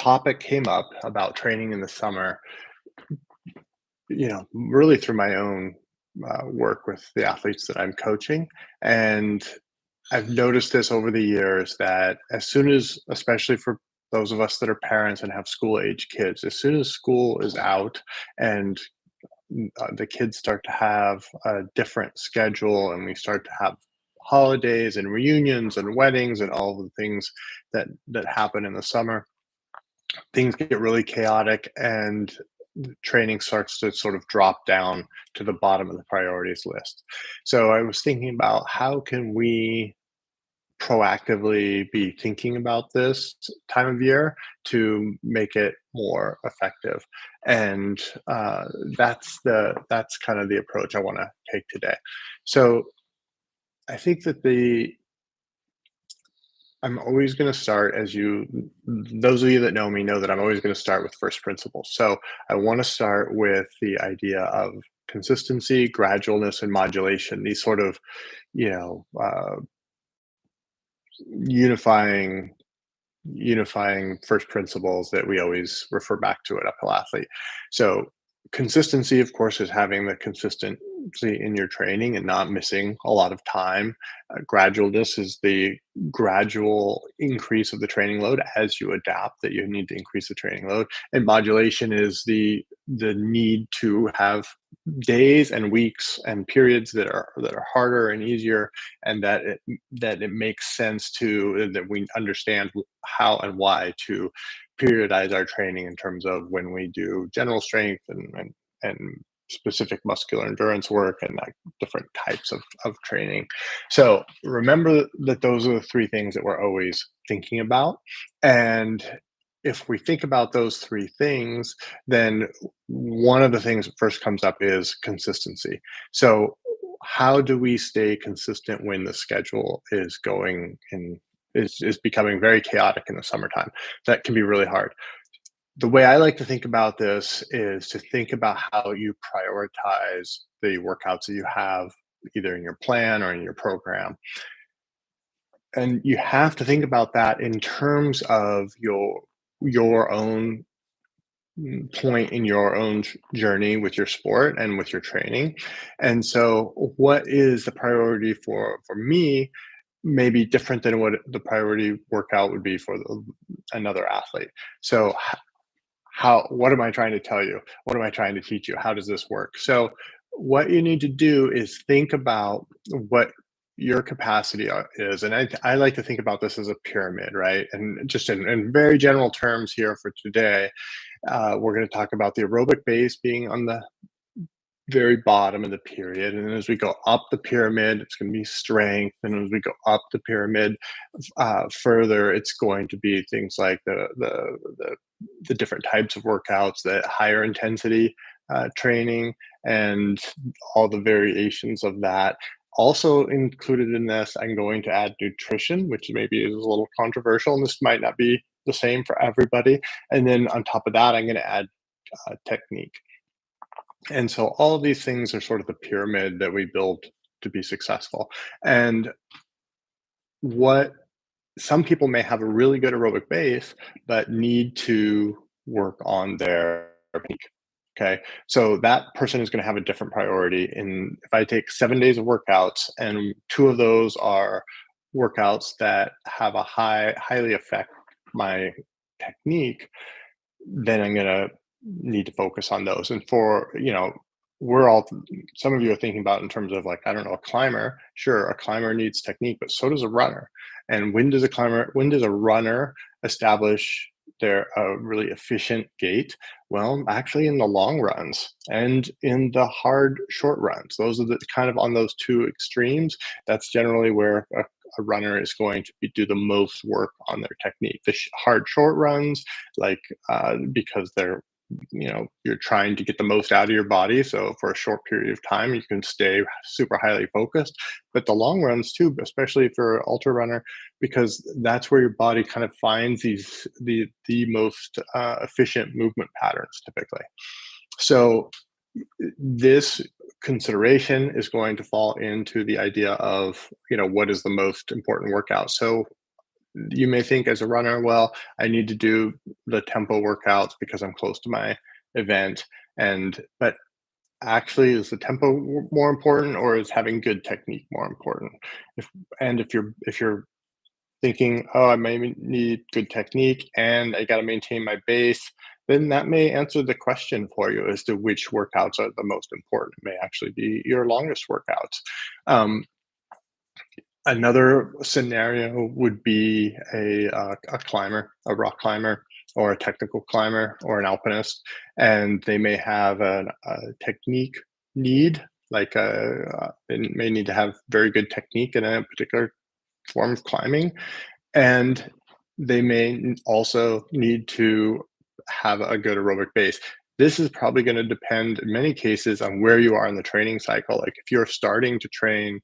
topic came up about training in the summer, really through my own work with the athletes that I'm coaching. And I've noticed this over the years that as soon as, especially for those of us that are parents and have school age kids, as soon as school is out and the kids start to have a different schedule and we start to have holidays and reunions and weddings and all the things that happen in the summer, things get really chaotic and the training starts to sort of drop down to the bottom of the priorities list. So I was thinking about how can we proactively be thinking about this time of year to make it more effective. And that's kind of the approach I want to take today. So I think that the I'm always going to start, as those of you that know me know that I'm always going to start with first principles. So I want to start with the idea of consistency, gradualness, and modulation. These sort of, you know, uh, unifying first principles that we always refer back to at Uphill Athlete. So consistency, of course, is having the consistency in your training and not missing a lot of time. Gradualness is the gradual increase of the training load as you adapt, that you need to increase the training load. And modulation is the need to have days and weeks and periods that are harder and easier, and that it makes sense to that we understand how and why to periodize our training in terms of when we do general strength and specific muscular endurance work and like different types of training. So remember that those are the three things that we're always thinking about. And if we think about those three things, then one of the things that first comes up is consistency. So how do we stay consistent when the schedule is going in is becoming very chaotic in the summertime? That can be really hard. The way I like to think about this is to think about how you prioritize the workouts that you have either in your plan or in your program. And you have to think about that in terms of your own point in your own journey with your sport and with your training. And so what is the priority for me may be different than what the priority workout would be for another athlete. So how what am I trying to tell you? What am I trying to teach you? How does this work? So what you need to do is think about what your capacity is. And I like to think about this as a pyramid, right? And just in very general terms here for today, we're going to talk about the aerobic base being on the very bottom of the period. And as we go up the pyramid, it's going to be strength. And as we go up the pyramid further, it's going to be things like the different types of workouts, the higher intensity training, and all the variations of that. Also included in this, I'm going to add nutrition, which maybe is a little controversial, and this might not be the same for everybody. And then on top of that, I'm going to add technique. And so all of these things are sort of the pyramid that we build to be successful. And what some people may have a really good aerobic base, but need to work on their peak. Okay. So that person is going to have a different priority. And if I take 7 days of workouts and two of those are workouts that have a highly affect my technique, then I'm going to need to focus on those. And we're all, some of you are thinking about in terms of like, I don't know, a climber. Sure, a climber needs technique, but so does a runner. And when does a runner establish their really efficient gait? Well, actually in the long runs and in the hard short runs. Those are the kind of on those two extremes. That's generally where a runner is going to do the most work on their technique. The hard short runs, like because they're you're trying to get the most out of your body, so for a short period of time you can stay super highly focused. But the long runs too, especially for an ultra runner, because that's where your body kind of finds the most efficient movement patterns typically. So this consideration is going to fall into the idea of what is the most important workout. So you may think as a runner, well, I need to do the tempo workouts because I'm close to my event. But actually, is the tempo more important, or is having good technique more important? If if you're thinking, oh, I maybe need good technique and I got to maintain my base, then that may answer the question for you as to which workouts are the most important. It may actually be your longest workouts. Um, Another scenario would be a climber, a rock climber, or a technical climber, or an alpinist, and they may have a technique need, like they may need to have very good technique in a particular form of climbing, and they may also need to have a good aerobic base. This is probably going to depend in many cases on where you are in the training cycle. Like if you're starting to train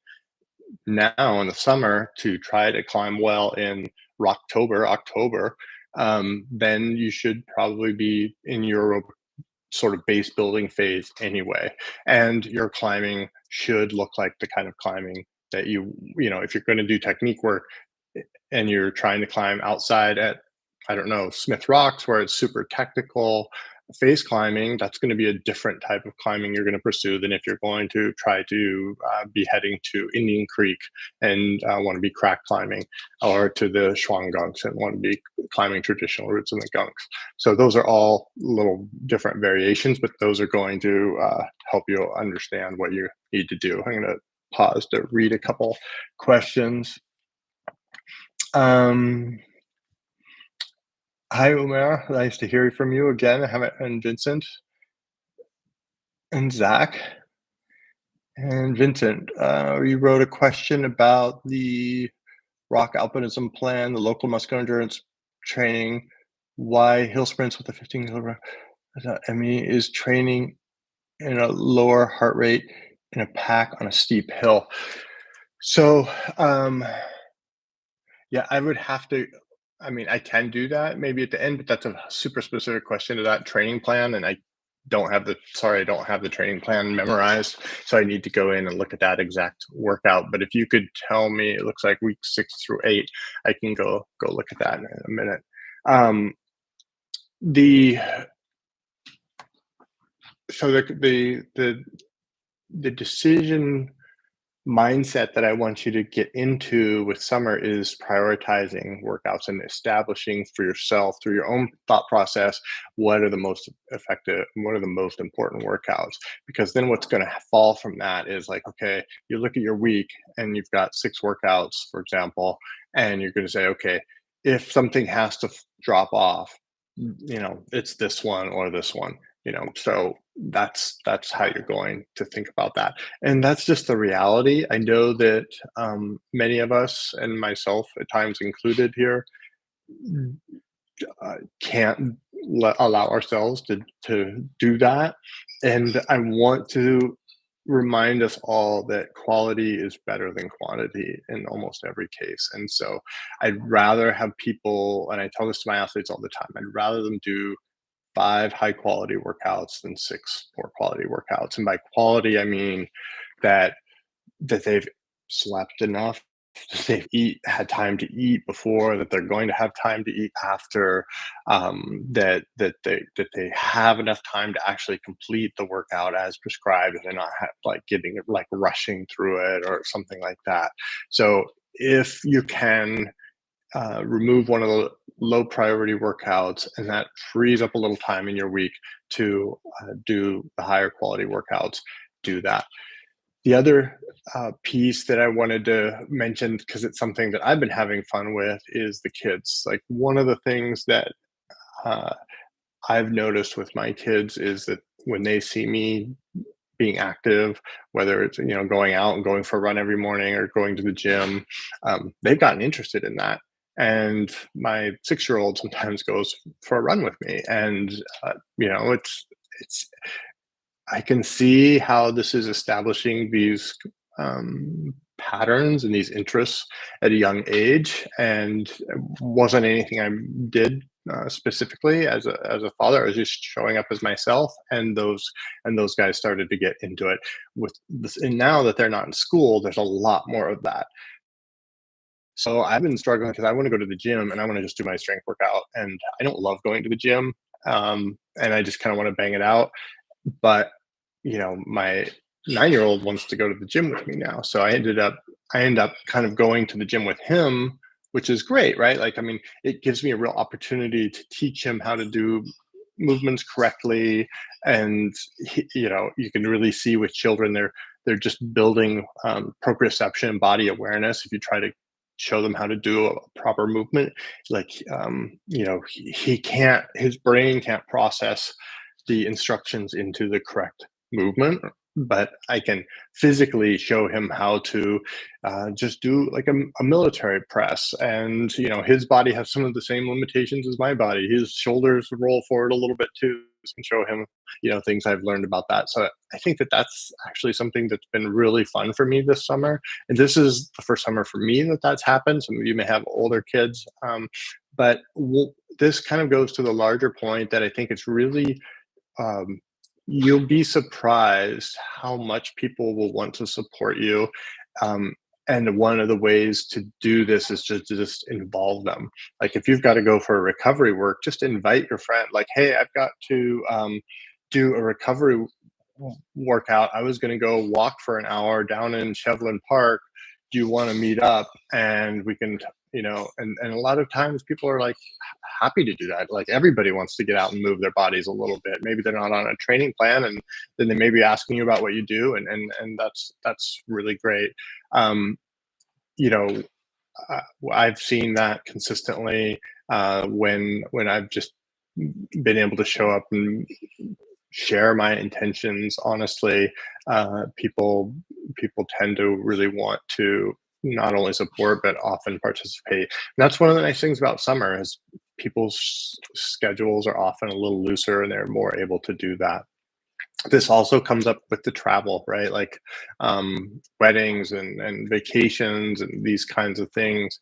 now in the summer to try to climb well in October, then you should probably be in your sort of base building phase anyway. And your climbing should look like the kind of climbing that if you're going to do technique work and you're trying to climb outside at, I don't know, Smith Rocks, where it's super technical face climbing, that's going to be a different type of climbing you're going to pursue than if you're going to try to be heading to Indian Creek and want to be crack climbing, or to the Gunks and want to be climbing traditional routes in the Gunks. So those are all little different variations, but those are going to help you understand what you need to do. I'm going to pause to read a couple questions. Um, Hi, Umar. Nice to hear from you again. And Vincent and Zach. And Vincent, you wrote a question about the rock alpinism plan, the local muscular endurance training, why hill sprints with a 15 kilogram ME is training in a lower heart rate in a pack on a steep hill. So, yeah, I would have to. I mean, I can do that maybe at the end, but that's a super specific question to that training plan, and I don't have the training plan memorized, so I need to go in and look at that exact workout. But if you could tell me, it looks like week 6 through 8, I can go look at that in a minute. Um, the so the decision mindset that I want you to get into with summer is prioritizing workouts and establishing for yourself through your own thought process what are the most effective, what are the most important workouts. Because then what's going to fall from that is like, okay, you look at your week and you've got 6 workouts, for example, and you're going to say, okay, if something has to drop off, it's this one or this one. So that's how you're going to think about that, and that's just the reality. I know that many of us, and myself at times included here, can't allow ourselves to do that. And I want to remind us all that quality is better than quantity in almost every case. And so I'd rather have people, and I tell this to my athletes all the time, I'd rather them do 5 high quality workouts than 6 poor quality workouts. And by quality, I mean that they've slept enough, that they've had time to eat before, that they're going to have time to eat after, that they have enough time to actually complete the workout as prescribed, and they're not like getting like rushing through it or something like that. So if you can remove one of the low priority workouts, and that frees up a little time in your week to do the higher quality workouts, do that. The other piece that I wanted to mention, because it's something that I've been having fun with, is the kids. Like one of the things that uh, I've noticed with my kids is that when they see me being active, whether it's going out and going for a run every morning or going to the gym, they've gotten interested in that. And my 6-year-old sometimes goes for a run with me, and it's I can see how this is establishing these patterns and these interests at a young age, and it wasn't anything I did specifically as a father. I was just showing up as myself, and those guys started to get into it with this. And now that they're not in school, there's a lot more of that. So I've been struggling because I want to go to the gym and I want to just do my strength workout. And I don't love going to the gym. And I just kind of want to bang it out. But, my 9-year-old wants to go to the gym with me now. So I end up kind of going to the gym with him, which is great, right? Like, I mean, it gives me a real opportunity to teach him how to do movements correctly. And, you can really see with children, they're just building proprioception, body awareness. If you try to show them how to do a proper movement, like, he can't, his brain can't process the instructions into the correct movement, but I can physically show him how to just do like a military press. And, his body has some of the same limitations as my body. His shoulders roll forward a little bit too. So I can show him, things I've learned about that. So I think that that's actually something that's been really fun for me this summer. And this is the first summer for me that that's happened. Some of you may have older kids. But this kind of goes to the larger point that I think it's really um, you'll be surprised how much people will want to support you. Um, and one of the ways to do this is just involve them. Like if you've got to go for a recovery work, just invite your friend. Like, hey, I've got to do a recovery workout. I was going to go walk for an hour down in Shevlin Park. Do you want to meet up? And we can, and a lot of times people are like happy to do that. Like everybody wants to get out and move their bodies a little bit. Maybe they're not on a training plan, and then they may be asking you about what you do, and that's really great. Um, you know, I've seen that consistently when I've just been able to show up and share my intentions honestly. People tend to really want to not only support but often participate. And that's one of the nice things about summer is people's schedules are often a little looser and they're more able to do that. This also comes up with the travel, right? Like weddings and vacations and these kinds of things.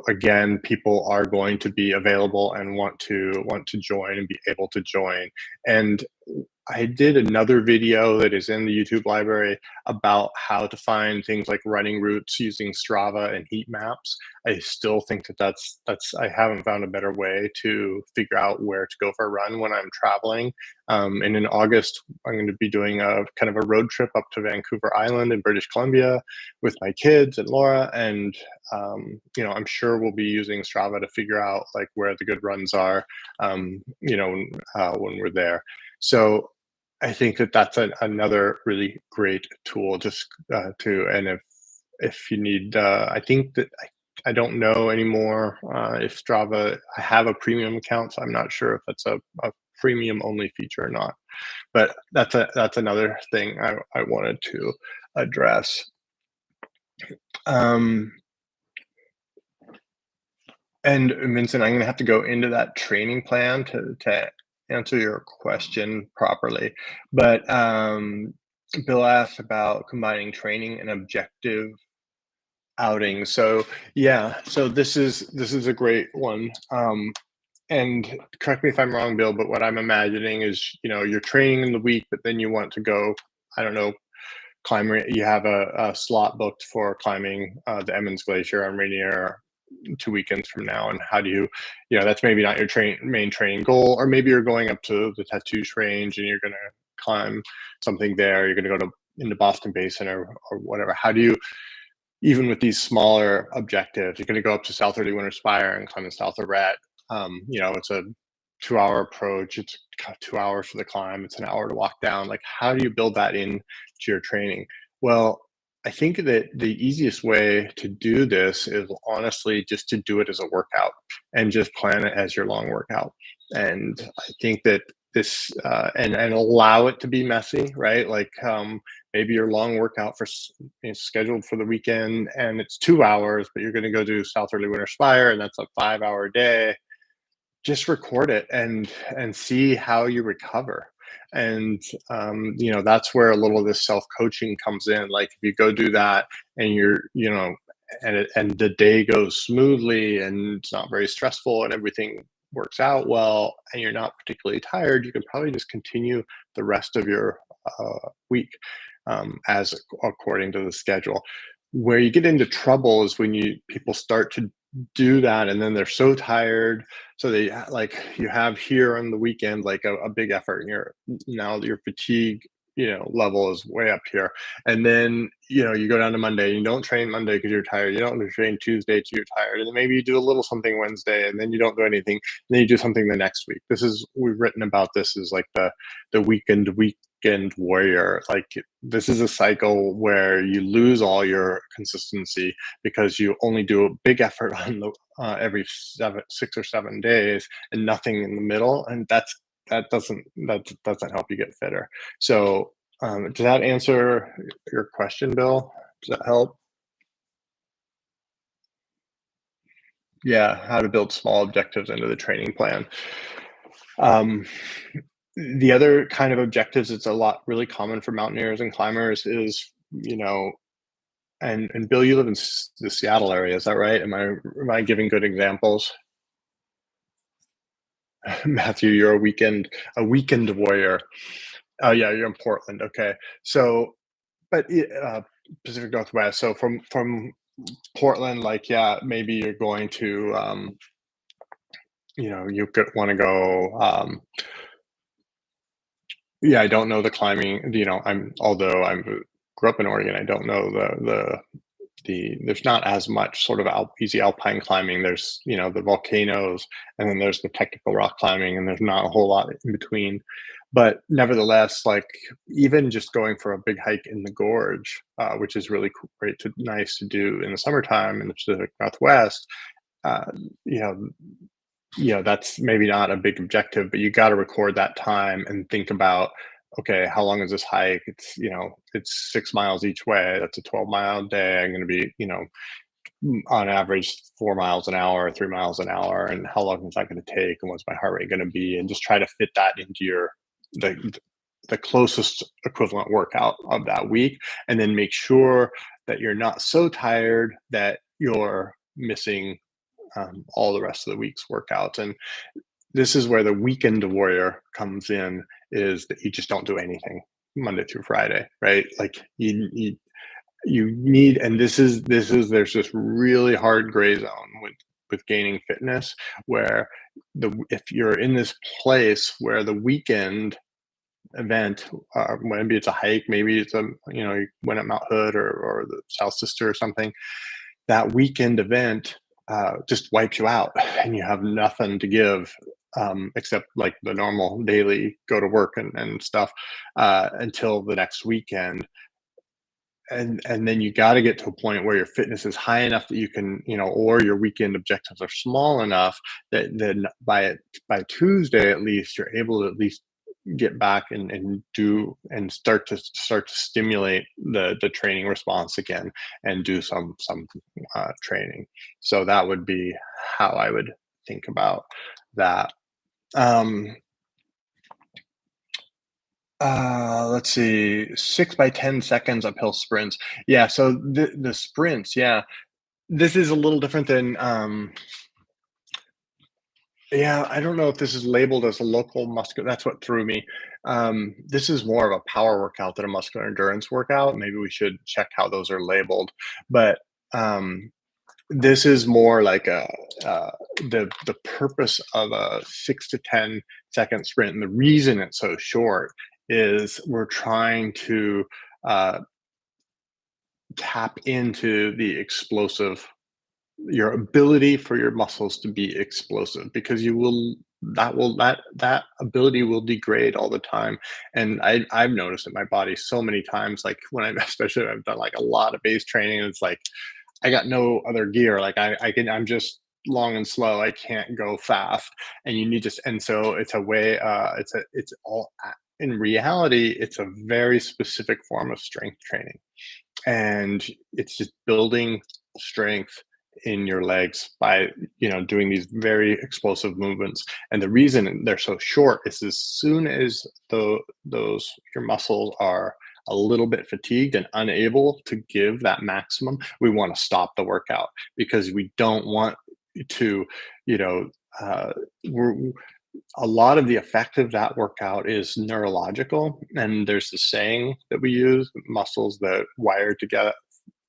Again, people are going to be available and want to join and be able to join. And I did another video that is in the YouTube library about how to find things like running routes using Strava and heat maps. I still think that that's I haven't found a better way to figure out where to go for a run when I'm traveling. And in August, I'm going to be doing a kind of a road trip up to Vancouver Island in British Columbia with my kids and Laura. And I'm sure we'll be using Strava to figure out like where the good runs are, when we're there. So I think that that's another really great tool just and if you need, I think that I don't know anymore if Strava, I have a premium account, so I'm not sure if that's a premium only feature or not. But that's another thing I wanted to address. Um, and Vincent, I'm going to have to go into that training plan to answer your question properly. But Bill asked about combining training and objective outing. So yeah, so this is a great one. And correct me if I'm wrong, Bill, but what I'm imagining is, you're training in the week, but then you want to go, I don't know, you have a slot booked for climbing the Emmons Glacier on Rainier 2 weekends from now. And how do that's maybe not your main training goal, or maybe you're going up to the Tattoos range and you're going to climb something there. You're going to go to into Boston Basin or whatever. How do you, even with these smaller objectives, you're going to go up to South Early Winter Spire and climb the South Arret. It's a 2 hour approach. It's 2 hours for the climb. It's an hour to walk down. Like, how do you build that into your training? Well, I think that the easiest way to do this is honestly just to do it as a workout and just plan it as your long workout. And I think that this and allow it to be messy, right? Like maybe your long workout is scheduled for the weekend and it's 2 hours, but you're going to go do South Early Winter Spire and that's a 5 hour day. Just record it and see how you recover. And that's where a little of this self-coaching comes in. Like if you go do that and and the day goes smoothly and it's not very stressful and everything works out well and you're not particularly tired, you can probably just continue the rest of your week as according to the schedule. Where you get into trouble is when you people start to do that, and then they're so tired, so they like you have here on the weekend like a big effort, and you're now your fatigue, level is way up here, and then you go down to Monday. You don't train Monday because you're tired. You don't train Tuesday because you're tired, and then maybe you do a little something Wednesday, and then you don't do anything. And then you do something the next week. This is we've written about this as like the weekend warrior. Like this is a cycle where you lose all your consistency because you only do a big effort on the every 6 or 7 days and nothing in the middle, and that doesn't help you get fitter. So does that answer your question, Bill? Does that help? Yeah, how to build small objectives into the training plan. Um, the other kind of objectives it's a lot really common for mountaineers and climbers is, and Bill, you live in the Seattle area, is that right? Am I giving good examples? Matthew, you're a weekend warrior. Oh yeah, you're in Portland. Okay, so but Pacific Northwest. So from Portland, like yeah, maybe you're going to you could want to go. Yeah, I don't know the climbing. Although I grew up in Oregon, I don't know there's not as much sort of easy alpine climbing. There's the volcanoes, and then there's the technical rock climbing, and there's not a whole lot in between. But nevertheless, like even just going for a big hike in the gorge, which is really great to nice to do in the summertime in the Pacific Northwest. Uh, you know, that's maybe not a big objective, but you got to record that time and think about, okay, how long is this hike? It's 6 miles each way. That's a 12-mile day. I'm going to be, on average 4 miles an hour, 3 miles an hour. And how long is that going to take? And what's my heart rate going to be? And just try to fit that into the, the closest equivalent workout of that week. And then make sure that you're not so tired that you're missing all the rest of the week's workouts. And this is where the weekend warrior comes in, is that you just don't do anything Monday through Friday, right? Like you need, and this is there's this really hard gray zone with gaining fitness, where the if you're in this place where the weekend event, maybe it's a hike, maybe it's you went at Mount Hood or the South Sister or something, that weekend event just wipes you out, and you have nothing to give, except like the normal daily go to work and stuff, until the next weekend. And then you got to get to a point where your fitness is high enough that you can, or your weekend objectives are small enough that then by Tuesday at least you're able to at least get back and do and start to stimulate the training response again, and do some training. So that would be how I would think about that. um let's see, 6 by 10 seconds uphill sprints. Yeah, so the sprints, yeah, this is a little different than yeah, I don't know if this is labeled as a local muscular. That's what threw me. This is more of a power workout than a muscular endurance workout. Maybe we should check how those are labeled. But this is more like the purpose of a 6 to 10 second sprint, and the reason it's so short is we're trying to uh, tap into the explosive your ability for your muscles to be explosive, because that ability will degrade all the time. And I've noticed in my body so many times, like when I'm especially I've done like a lot of base training, and it's like I got no other gear, like I'm just long and slow, I can't go fast, and you need to and so it's a way, it's all in reality it's a very specific form of strength training, and it's just building strength in your legs by doing these very explosive movements. And the reason they're so short is as soon as those your muscles are a little bit fatigued and unable to give that maximum, we want to stop the workout, because we don't want to you know we're a lot of the effect of that workout is neurological. And there's the saying that we use, muscles that wire together,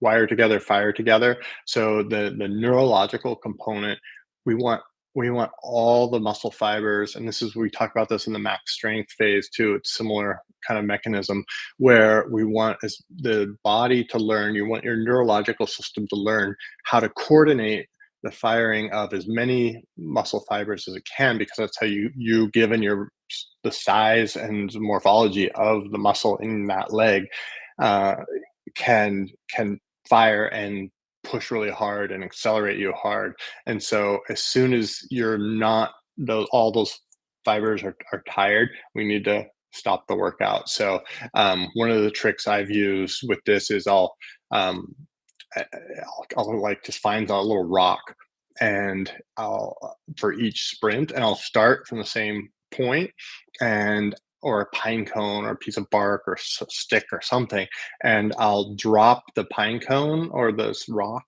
wire together, fire together. So the neurological component, we want we want all the muscle fibers, and this is we talk about this in the max strength phase too. It's similar kind of mechanism where we want is the body to learn. You want your neurological system to learn how to coordinate the firing of as many muscle fibers as it can, because that's how you given your the size and morphology of the muscle in that leg, uh, can fire and push really hard and accelerate you hard. And so as soon as you're not those all those fibers are tired, we need to stop the workout. So one of the tricks I've used with this is um, I'll like just find a little rock, and I'll for each sprint, and I'll start from the same point, and or a pine cone or a piece of bark or stick or something, and I'll drop the pine cone or this rock,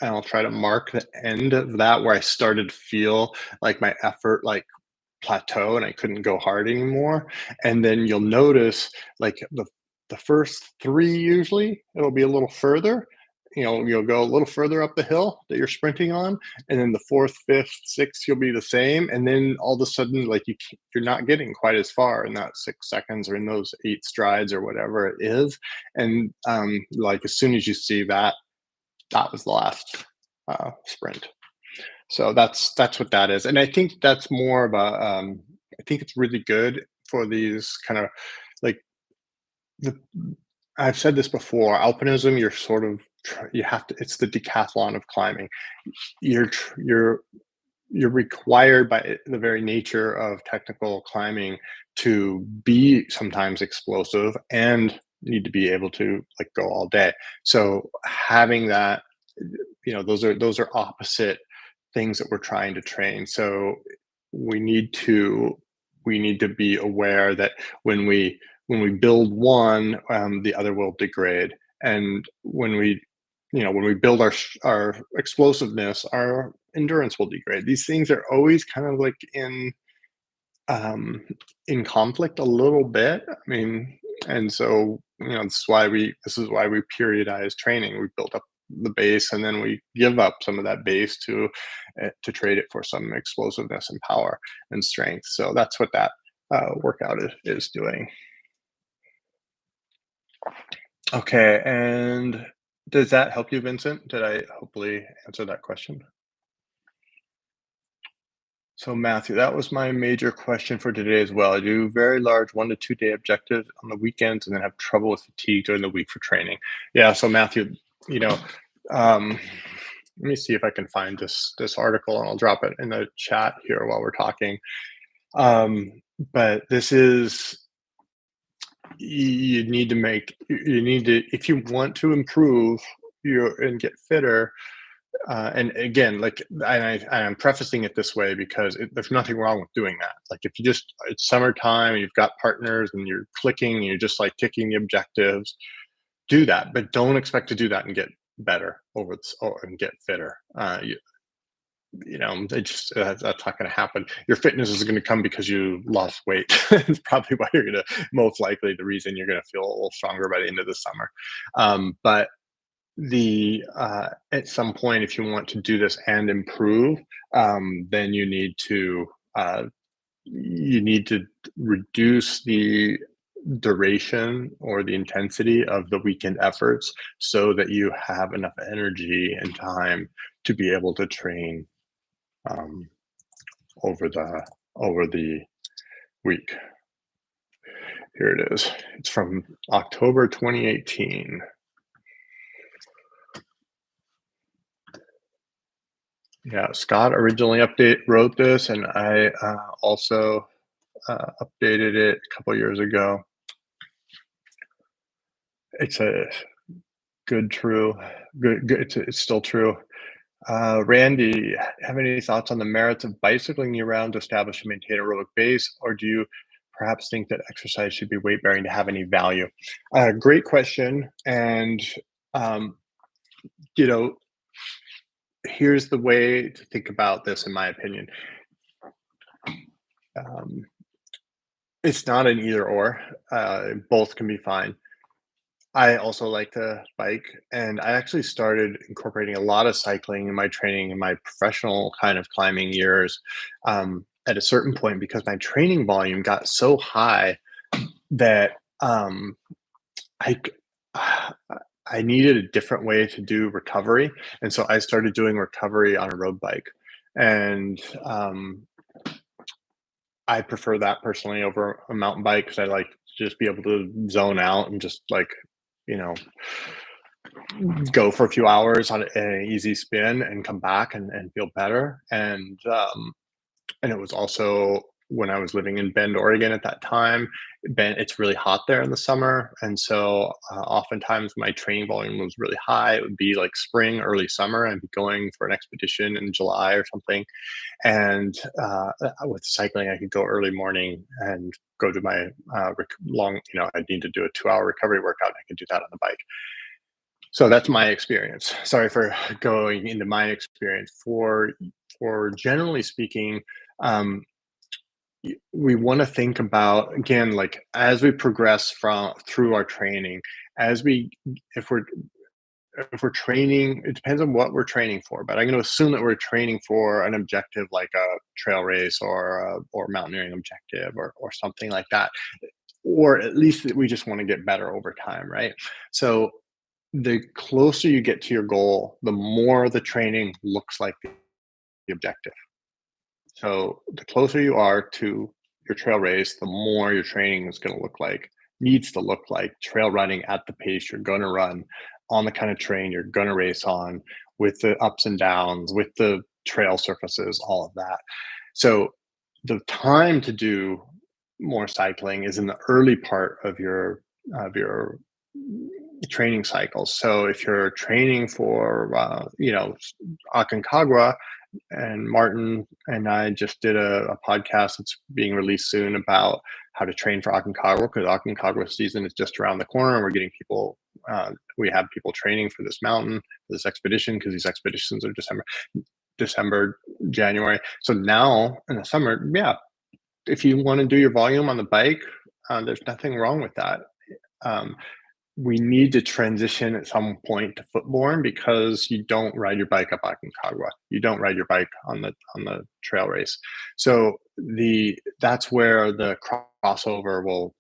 and I'll try to mark the end of that where I started to feel like my effort like plateau and I couldn't go hard anymore. And then you'll notice like the first three usually it'll be a little further. You'll go a little further up the hill that you're sprinting on, and then the fourth, fifth, sixth, you'll be the same. And then all of a sudden, like you're not getting quite as far in that 6 seconds or in those 8 strides or whatever it is. And like as soon as you see that, that was the last sprint. So that's what that is, and I think that's more of a. I think it's really good for these kind of like the. I've said this before. Alpinism, you're sort of you have to. It's the decathlon of climbing. You're tr- you're you're required by the very nature of technical climbing to be sometimes explosive and need to be able to like go all day. So having that, those are opposite things that we're trying to train. So we need to we need to be aware that when we build one, the other will degrade. And when we build our explosiveness, our endurance will degrade. These things are always kind of like um, in conflict a little bit. I mean, and so this is why we periodize training. We build up the base, and then we give up some of that base to trade it for some explosiveness and power and strength. So that's what that workout is doing. Okay, and does that help you, Vincent? Did I hopefully answer that question? So, Matthew, that was my major question for today as well. I do very large 1 to 2 day objectives on the weekends and then have trouble with fatigue during the week for training. Yeah, so Matthew, you know, um, let me see if I can find this article and I'll drop it in the chat here while we're talking. Um, but this is you need to if you want to improve your and get fitter, and again, like, I'm prefacing it this way because there's nothing wrong with doing that. Like, if you just, it's summertime, you've got partners, and you're clicking, and you're just like ticking the objectives, do that. But don't expect to do that and get better and get fitter. That's not going to happen. Your fitness is going to come because you lost weight. It's probably why you're going to most likely the reason you're going to feel a little stronger by the end of the summer. But at some point, if you want to do this and improve, then you need to reduce the duration or the intensity of the weekend efforts so that you have enough energy and time to be able to train um, over the week. Here it is. It's from October 2018. Yeah, Scott originally wrote this, and I also updated it a couple years ago. It's a true, good. It's still true. Randy, have any thoughts on the merits of bicycling year round to establish and maintain aerobic base, or do you perhaps think that exercise should be weight bearing to have any value? Great question, and um, you know, here's the way to think about this, in my opinion. Um, it's not an either or. Both can be fine. I also like to bike, and I actually started incorporating a lot of cycling in my training in my professional kind of climbing years, at a certain point because my training volume got so high that, I c I needed a different way to do recovery, and so I started doing recovery on a road bike, and, I prefer that personally over a mountain bike because I like to just be able to zone out and just, like, you know, go for a few hours on an easy spin and come back and feel better, and it was also when I was living in Bend, Oregon at that time. Bend, it's really hot there in the summer, and so oftentimes my training volume was really high. It would be like spring, early summer. I'd be going for an expedition in July or something, and with cycling, I could go early morning and go to my long. I need to do a 2-hour recovery workout. I could do that on the bike. So that's my experience. Sorry for going into my experience. For generally speaking, um, we want to think about again, like as we progress from through our training, as we if we're if we're training, it depends on what we're training for. But I'm going to assume that we're training for an objective like a trail race or mountaineering objective or something like that, or at least that we just want to get better over time, right? So the closer you get to your goal, the more the training looks like the objective. So the closer you are to your trail race, the more your training is going to look like, needs to look like trail running at the pace you're going to run on the kind of terrain you're going to race on with the ups and downs, with the trail surfaces, all of that. So the time to do more cycling is in the early part of your training cycles. So if you're training for Aconcagua, and Martin and I just did a podcast that's being released soon about how to train for Aconcagua because Aconcagua season is just around the corner, and we're getting people. We have people training for this mountain, for this expedition, because these expeditions are December, January. So now in the summer, yeah, if you want to do your volume on the bike, there's nothing wrong with that. Um, we need to transition at some point to footborne because you don't ride your bike up Aconcagua. You don't ride your bike on the trail race. So that's where the crossover will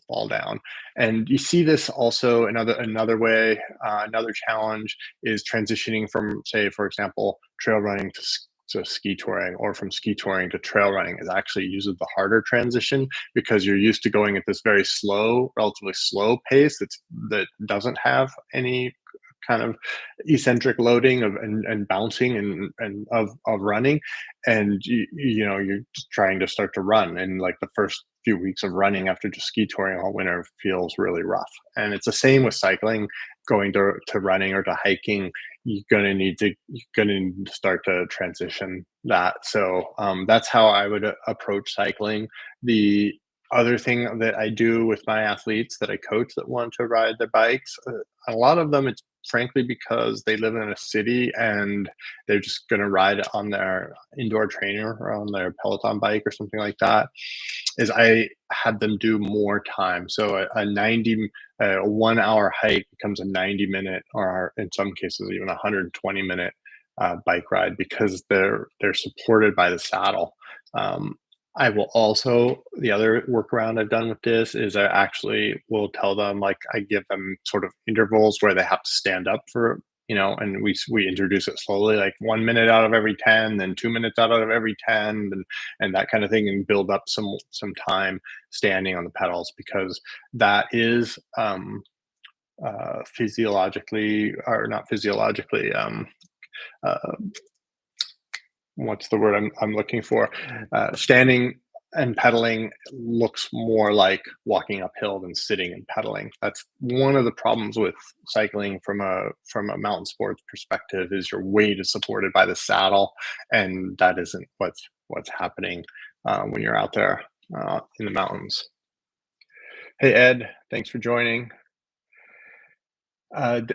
fall down. And you see this also another way. Another challenge is transitioning from, say, for example, trail running to ski touring, or from ski touring to trail running is actually usually the harder transition because you're used to going at this very slow, relatively slow pace that doesn't have any kind of eccentric loading and bouncing and of running, and you're just trying to start to run, and like the first few weeks of running after just ski touring all winter feels really rough. And it's the same with cycling. Going to running or to hiking, you're gonna need to start to transition that. So that's how I would approach cycling. The other thing that I do with my athletes that I coach that want to ride their bikes, a lot of them it's frankly because they live in a city and they're just going to ride on their indoor trainer or on their Peloton bike or something like that, is I had them do more time. So a 1 hour hike becomes a 90-minute, or in some cases even 120-minute bike ride because they're supported by the saddle. I will also, the other workaround I've done with this is I actually will tell them, like, I give them sort of intervals where they have to stand up for, and we introduce it slowly, like 1 minute out of every 10, then 2 minutes out of every 10, and that kind of thing, and build up some time standing on the pedals because that is physiologically, or not physiologically, uh, what's the word I'm looking for? Standing and pedaling looks more like walking uphill than sitting and pedaling. That's one of the problems with cycling from a mountain sports perspective, is your weight is supported by the saddle, and that isn't what's happening when you're out there in the mountains. Hey Ed, thanks for joining.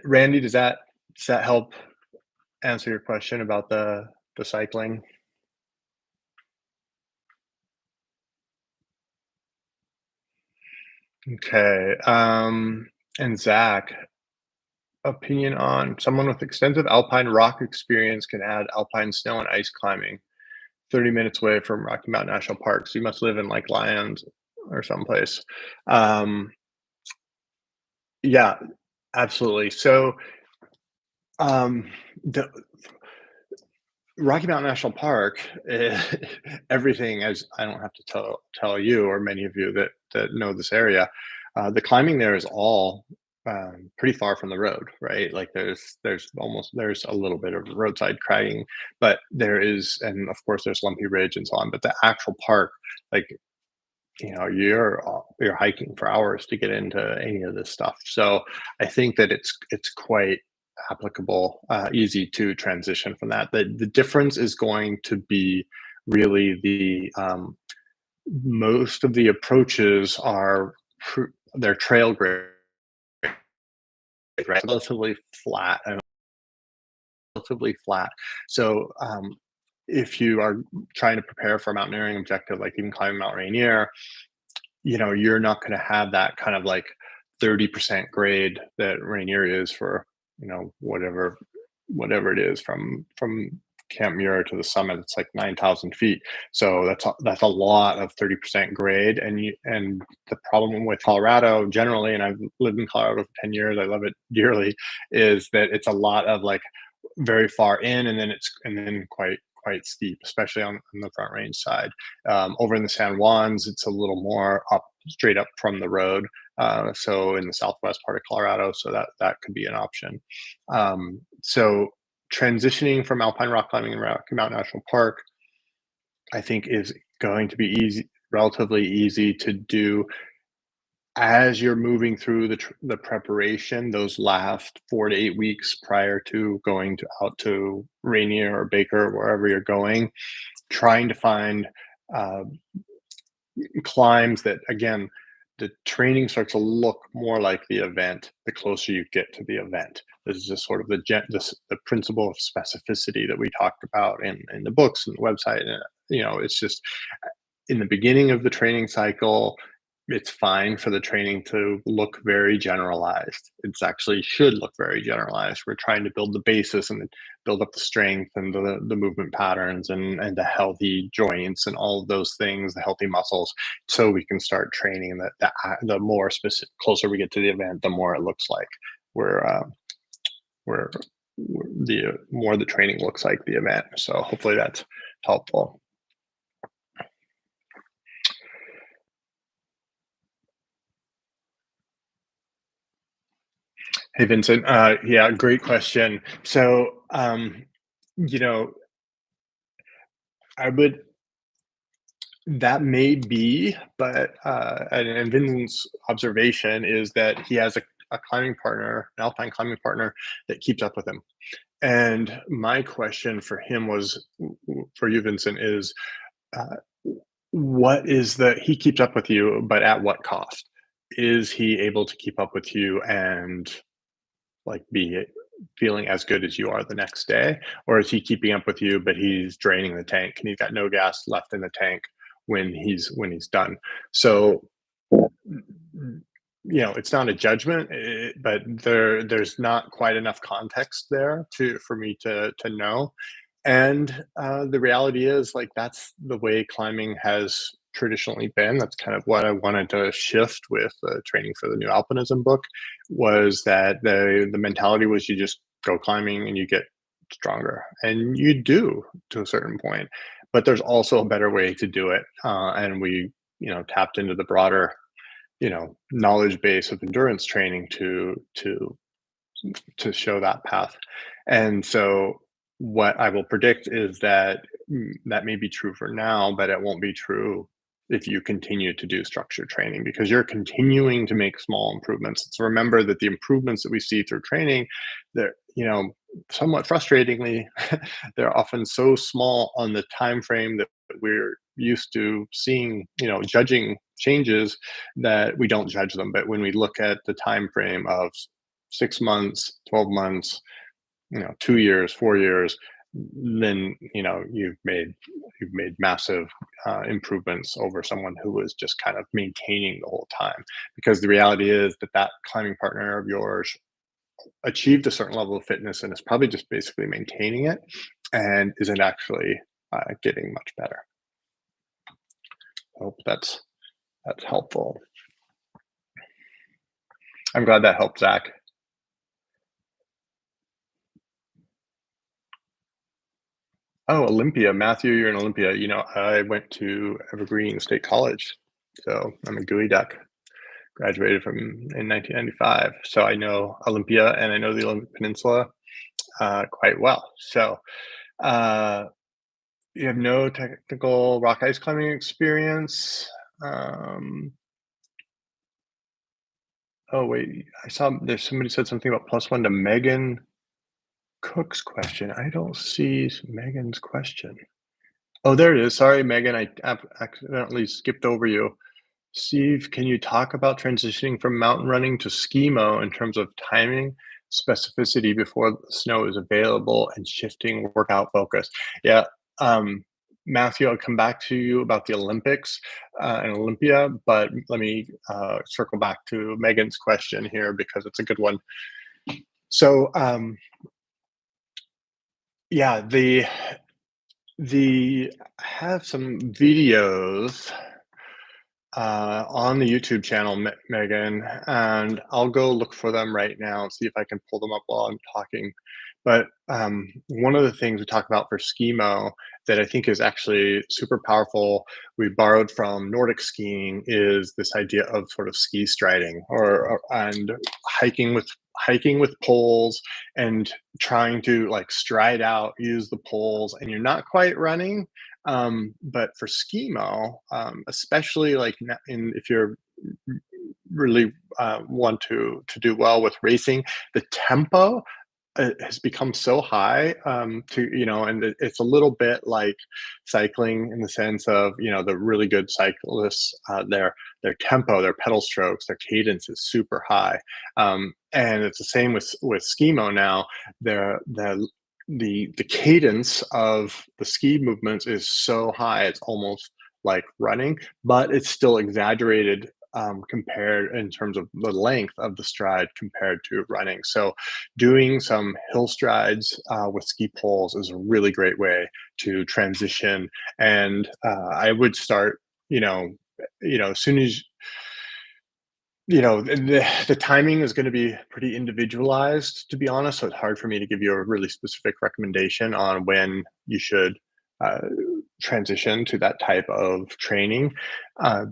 Randy, does that help answer your question about the cycling? Okay. And Zach, opinion on someone with extensive alpine rock experience can add alpine snow and ice climbing 30 minutes away from Rocky Mountain National Park. So you must live in like Lyons or someplace. Um, yeah, absolutely. So um, the Rocky Mountain National Park, everything as I don't have to tell you or many of you that know this area, the climbing there is all pretty far from the road, right? Like there's a little bit of roadside cragging, but there is, and of course there's Lumpy Ridge and so on. But the actual park, like you're hiking for hours to get into any of this stuff. So I think that it's quite applicable, easy to transition from that. The difference is going to be really the most of the approaches are they're trail grade, right? Relatively flat. So if you are trying to prepare for a mountaineering objective, like even climbing Mount Rainier, you're not going to have that kind of like 30% grade that Rainier is for, whatever it is from Camp Muir to the summit. It's like 9,000 feet. So that's a lot of 30% grade. And the problem with Colorado generally, and I've lived in Colorado for 10 years, I love it dearly, is that it's a lot of like very far in, and then quite steep, especially on the Front Range side. Over in the San Juans, it's a little more up, straight up from the road. So in the southwest part of Colorado, so that could be an option. So transitioning from alpine rock climbing in Rocky Mountain National Park, I think is going to be relatively easy to do as you're moving through the preparation, those last 4 to 8 weeks prior to going out to Rainier or Baker, wherever you're going, trying to find uh, climbs that, again, the training starts to look more like the event the closer you get to the event. This is just sort of the principle of specificity that we talked about in the books and the website. And, it's just in the beginning of the training cycle, it's fine for the training to look very generalized. It's actually should look very generalized. We're trying to build the basis and build up the strength and the movement patterns and the healthy joints and all of those things, the healthy muscles, so we can start training the more specific, closer we get to the event, the more it looks like we're, we're, the more the training looks like the event. So hopefully that's helpful. Hey, Vincent. Yeah, great question. So, you know, I would that may be, but and Vincent's observation is that he has a climbing partner, an alpine climbing partner that keeps up with him. And my question for him was, for you, Vincent, is uh, what is he keeps up with you, but at what cost? Is he able to keep up with you and like be feeling as good as you are the next day, or is he keeping up with you but he's draining the tank and he's got no gas left in the tank when he's done? So it's not a judgment, but there's not quite enough context there to for me to know. And the reality is, like, that's the way climbing has traditionally been. That's kind of what I wanted to shift with training for the new alpinism book, was that the mentality was you just go climbing and you get stronger, and you do to a certain point. But there's also a better way to do it, and we tapped into the broader knowledge base of endurance training to show that path. And so what I will predict is that that may be true for now, but it won't be true if you continue to do structured training, because you're continuing to make small improvements. So remember that the improvements that we see through training, they're, somewhat frustratingly, they're often so small on the time frame that we're used to seeing, judging changes, that we don't judge them. But when we look at the time frame of 6 months, 12 months, 2 years, 4 years, then you've made massive improvements over someone who was just kind of maintaining the whole time. Because the reality is that that climbing partner of yours achieved a certain level of fitness and is probably just basically maintaining it and isn't actually getting much better. I hope that's helpful. I'm glad that helped, Zach. Oh, Olympia, Matthew, you're in Olympia. I went to Evergreen State College, so I'm a GUI duck. Graduated from in 1995, so I know Olympia and I know the Olympic Peninsula quite well. So, uh, you have no technical rock ice climbing experience. Um, oh wait, I saw there's somebody said something about +1 to Megan Cook's question. I don't see Megan's question. Oh, there it is. Sorry, Megan, I accidentally skipped over you. Steve, can you talk about transitioning from mountain running to skimo in terms of timing, specificity before the snow is available, and shifting workout focus? Yeah, um, Matthew, I'll come back to you about the Olympics and Olympia, but let me circle back to Megan's question here because it's a good one. So, yeah, the I have some videos on the YouTube channel, Megan, and I'll go look for them right now and see if I can pull them up while I'm talking. But one of the things we talk about for skimo that I think is actually super powerful, we borrowed from Nordic skiing, is this idea of sort of ski striding and hiking with poles and trying to like stride out, use the poles, and you're not quite running, but for skimo, especially like if you're really want to do well with racing, the tempo has become so high and it's a little bit like cycling in the sense of the really good cyclists, their tempo, their pedal strokes, their cadence is super high, and it's the same with skimo now. The cadence of the ski movements is so high it's almost like running, but it's still exaggerated compared in terms of the length of the stride compared to running. So doing some hill strides with ski poles is a really great way to transition. And I would start, as soon as the timing is going to be pretty individualized, to be honest. So it's hard for me to give you a really specific recommendation on when you should uh, transition to that type of training. Uh,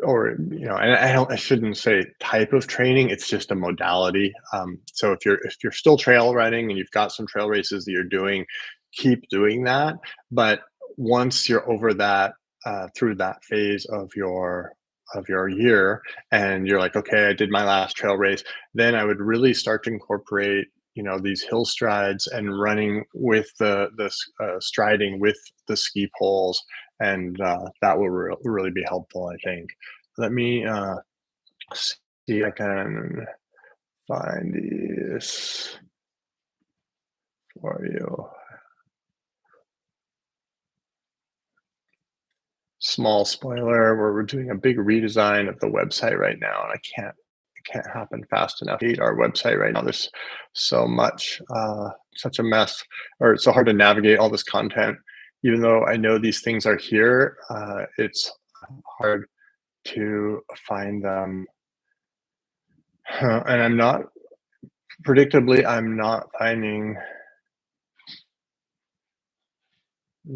or and I shouldn't say type of training, it's just a modality. So if you're still trail running and you've got some trail races that you're doing, keep doing that. But once you're over that, through that phase of your year, and you're like, okay, I did my last trail race, then I would really start to incorporate these hill strides and running with the striding with the ski poles, and that will really be helpful, I think. Let me see if I can find this for you. Small spoiler, we're doing a big redesign of the website right now, and it can't happen fast enough. I hate our website right now. There's so much, such a mess, or it's so hard to navigate all this content. Even though I know these things are here, it's hard to find them. And I'm not finding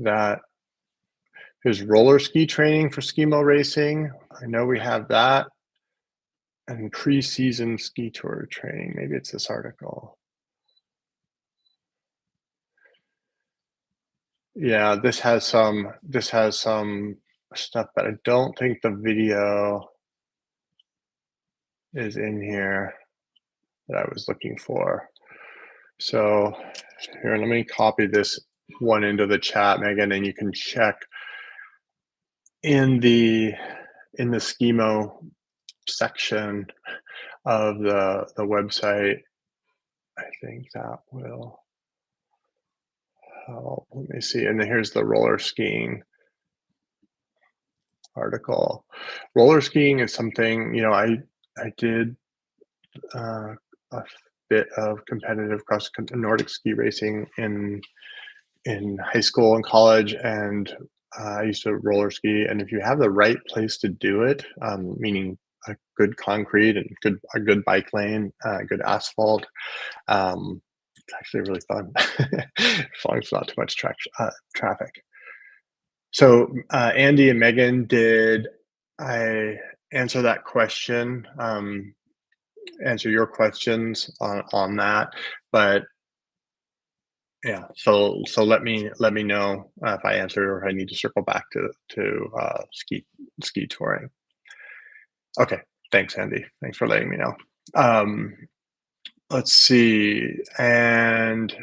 that there's roller ski training for skimo racing. I know we have that, and preseason ski tour training. Maybe it's this article. Yeah, this has some stuff, but I don't think the video is in here that I was looking for. So here, let me copy this one into the chat, Megan, and you can check in the schemo section of the website. I think that will Oh, let me see. And then here's the roller skiing article. Roller skiing is something, I did a bit of competitive Nordic ski racing in high school and college, and I used to roller ski. And if you have the right place to do it, meaning a good concrete and a good bike lane, good asphalt, it's actually really fun as long as not too much traffic. So, Andy and Megan, did I answer that question? Answer your questions on that? But yeah, so let me know if I answered or if I need to circle back to ski touring. Okay, thanks, Andy. Thanks for letting me know. Um, let's see, and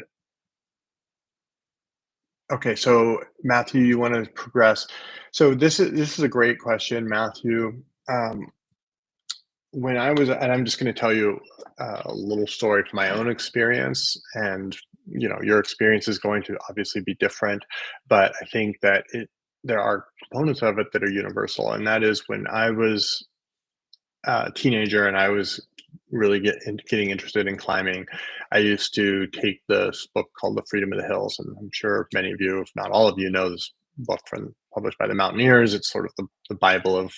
okay, so Matthew, you want to progress? So this is a great question, Matthew. Um, when I was, and I'm just going to tell you a little story from my own experience, and your experience is going to obviously be different, but I think that there are components of it that are universal, and that is when I was a teenager and I was really getting interested in climbing, I used to take this book called The Freedom of the Hills, and I'm sure many of you, if not all of you, know this book from published by the Mountaineers. It's sort of the Bible of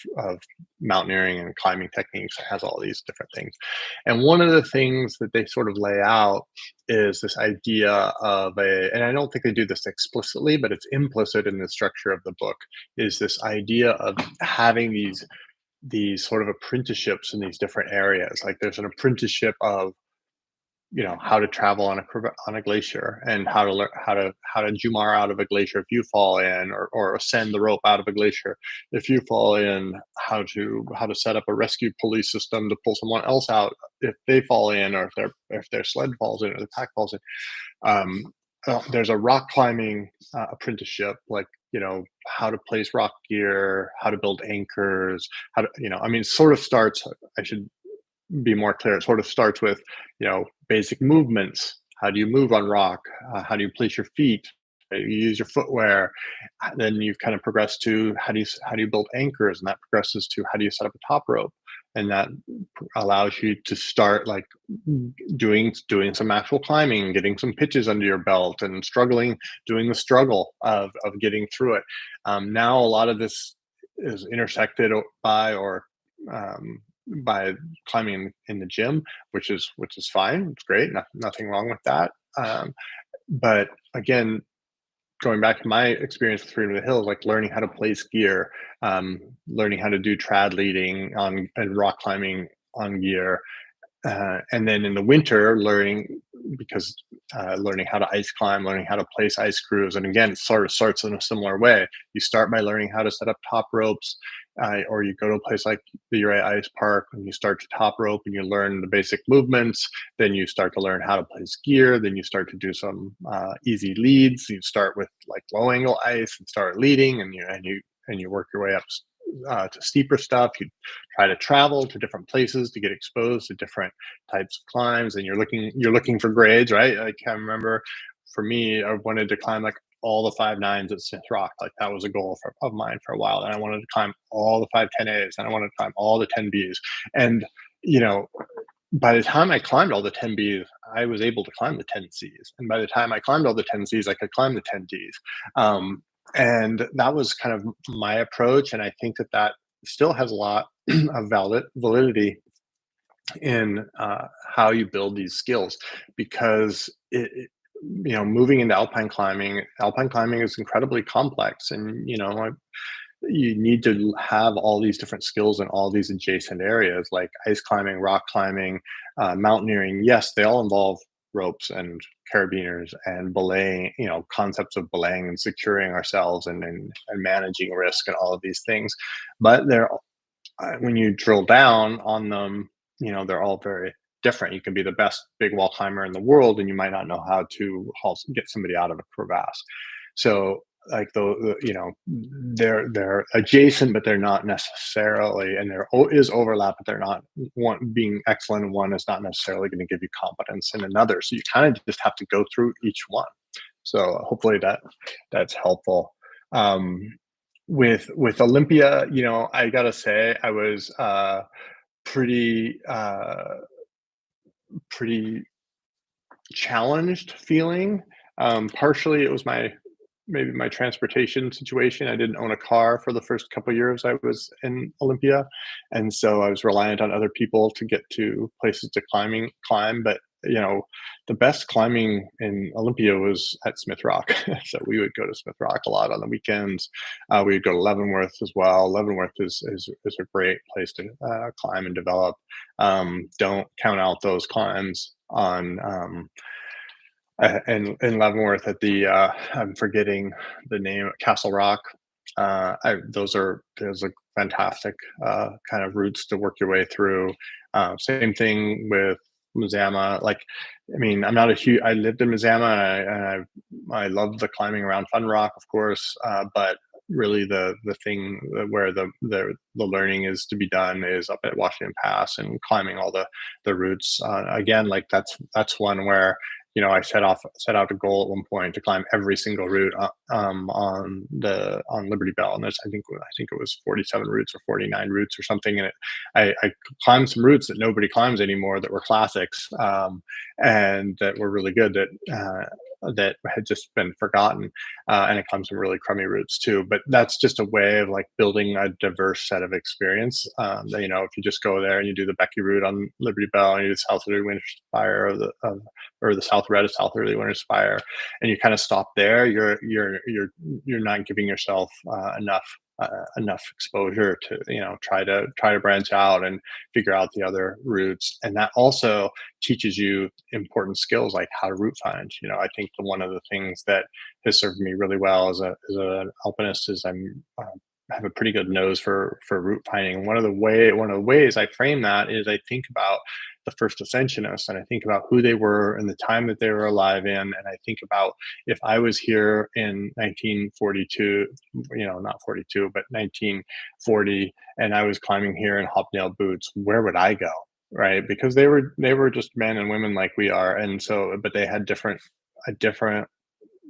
mountaineering and climbing techniques. It has all these different things, and one of the things that they sort of lay out is this idea of and I don't think they do this explicitly, but it's implicit in the structure of the book, is this idea of having these sort of apprenticeships in these different areas. Like there's an apprenticeship of how to travel on a glacier, and how to learn how to jumar out of a glacier if you fall in, or ascend the rope out of a glacier if you fall in, how to set up a rescue police system to pull someone else out if they fall in, or if their sled falls in or the pack falls in. There's a rock climbing apprenticeship, like how to place rock gear, how to build anchors, how to I mean, it sort of starts. I should be more clear. It sort of starts with basic movements. How do you move on rock? How do you place your feet? How do you use your footwear? Then you've kind of progressed to how do you build anchors, and that progresses to how do you set up a top rope, and that allows you to start like doing some actual climbing, getting some pitches under your belt, and doing the struggle of getting through it. Now a lot of this is intersected by or by climbing in the gym, which is fine. It's great. Nothing wrong with that. But again, going back to my experience with Freedom of the Hills, like learning how to place gear, learning how to do trad leading on and rock climbing on gear, and then in the winter, learning how to ice climb, learning how to place ice screws, and again, it sort of starts in a similar way. You start by learning how to set up top ropes, or you go to a place like the Uray Ice Park and you start to top rope and you learn the basic movements. Then you start to learn how to place gear. Then you start to do some easy leads. You start with like low angle ice and start leading, and you work your way up to steeper stuff. You try to travel to different places to get exposed to different types of climbs, and you're looking for grades, right? Like I remember, for me, I wanted to climb like all the 5.9s at Smith Rock. Like that was a goal of mine for a while, and I wanted to climb all the 5.10As, and I wanted to climb all the 10Bs. And you know, by the time I climbed all the 10Bs, I was able to climb the 10Cs, and by the time I climbed all the 10Cs, I could climb the 10Ds. And that was kind of my approach, and I think that still has a lot of validity in how you build these skills, because moving into alpine climbing is incredibly complex, and you need to have all these different skills in all these adjacent areas like ice climbing, rock climbing, mountaineering. Yes, they all involve ropes and carabiners and belaying, concepts of belaying and securing ourselves, and managing risk and all of these things. But when you drill down on them, they're all very different. You can be the best big wall climber in the world, and you might not know how to get somebody out of a crevasse. So, like they're adjacent, but they're not necessarily, and there is overlap, but they're not. One being excellent in one is not necessarily going to give you competence in another. So you kind of just have to go through each one. So hopefully that's helpful. Um, with Olympia, I gotta say I was pretty challenged feeling. Partially, it was maybe my transportation situation. I didn't own a car for the first couple years I was in Olympia, and so I was reliant on other people to get to places to climb. But the best climbing in Olympia was at Smith Rock, so we would go to Smith Rock a lot on the weekends. We would go to Leavenworth as well. Leavenworth is a great place to climb and develop. Don't count out those climbs on in Leavenworth at the I'm forgetting the name, Castle Rock. Those are fantastic kind of routes to work your way through. Same thing with Mazama. Like, I mean, I'm not a huge. I lived in Mazama, and I love the climbing around Fun Rock, of course. But really, the thing where the learning is to be done is up at Washington Pass and climbing all the routes. Again, like that's one where I set out a goal at one point to climb every single route on Liberty Bell, and I think it was 47 routes or 49 routes or something. And I climbed some routes that nobody climbs anymore that were classics, and that were really good that had just been forgotten. And I climbed some really crummy routes too. But that's just a way of like building a diverse set of experience. If you just go there and you do the Becky route on Liberty Bell and you do the South Liberty Winter Spire or the South Red of South Early Winter Spire, and you kind of stop there, you're not giving yourself enough exposure to try to branch out and figure out the other routes. And that also teaches you important skills like how to route find. I think one of the things that has served me really well as an alpinist is I have a pretty good nose for route finding. One of the ways I frame that is I think about the first ascensionists, and I think about who they were and the time that they were alive in, and I think about if I was here in 1942, not 42, but 1940, and I was climbing here in hobnail boots, where would I go? Right? Because they were just men and women like we are, and so but they had a different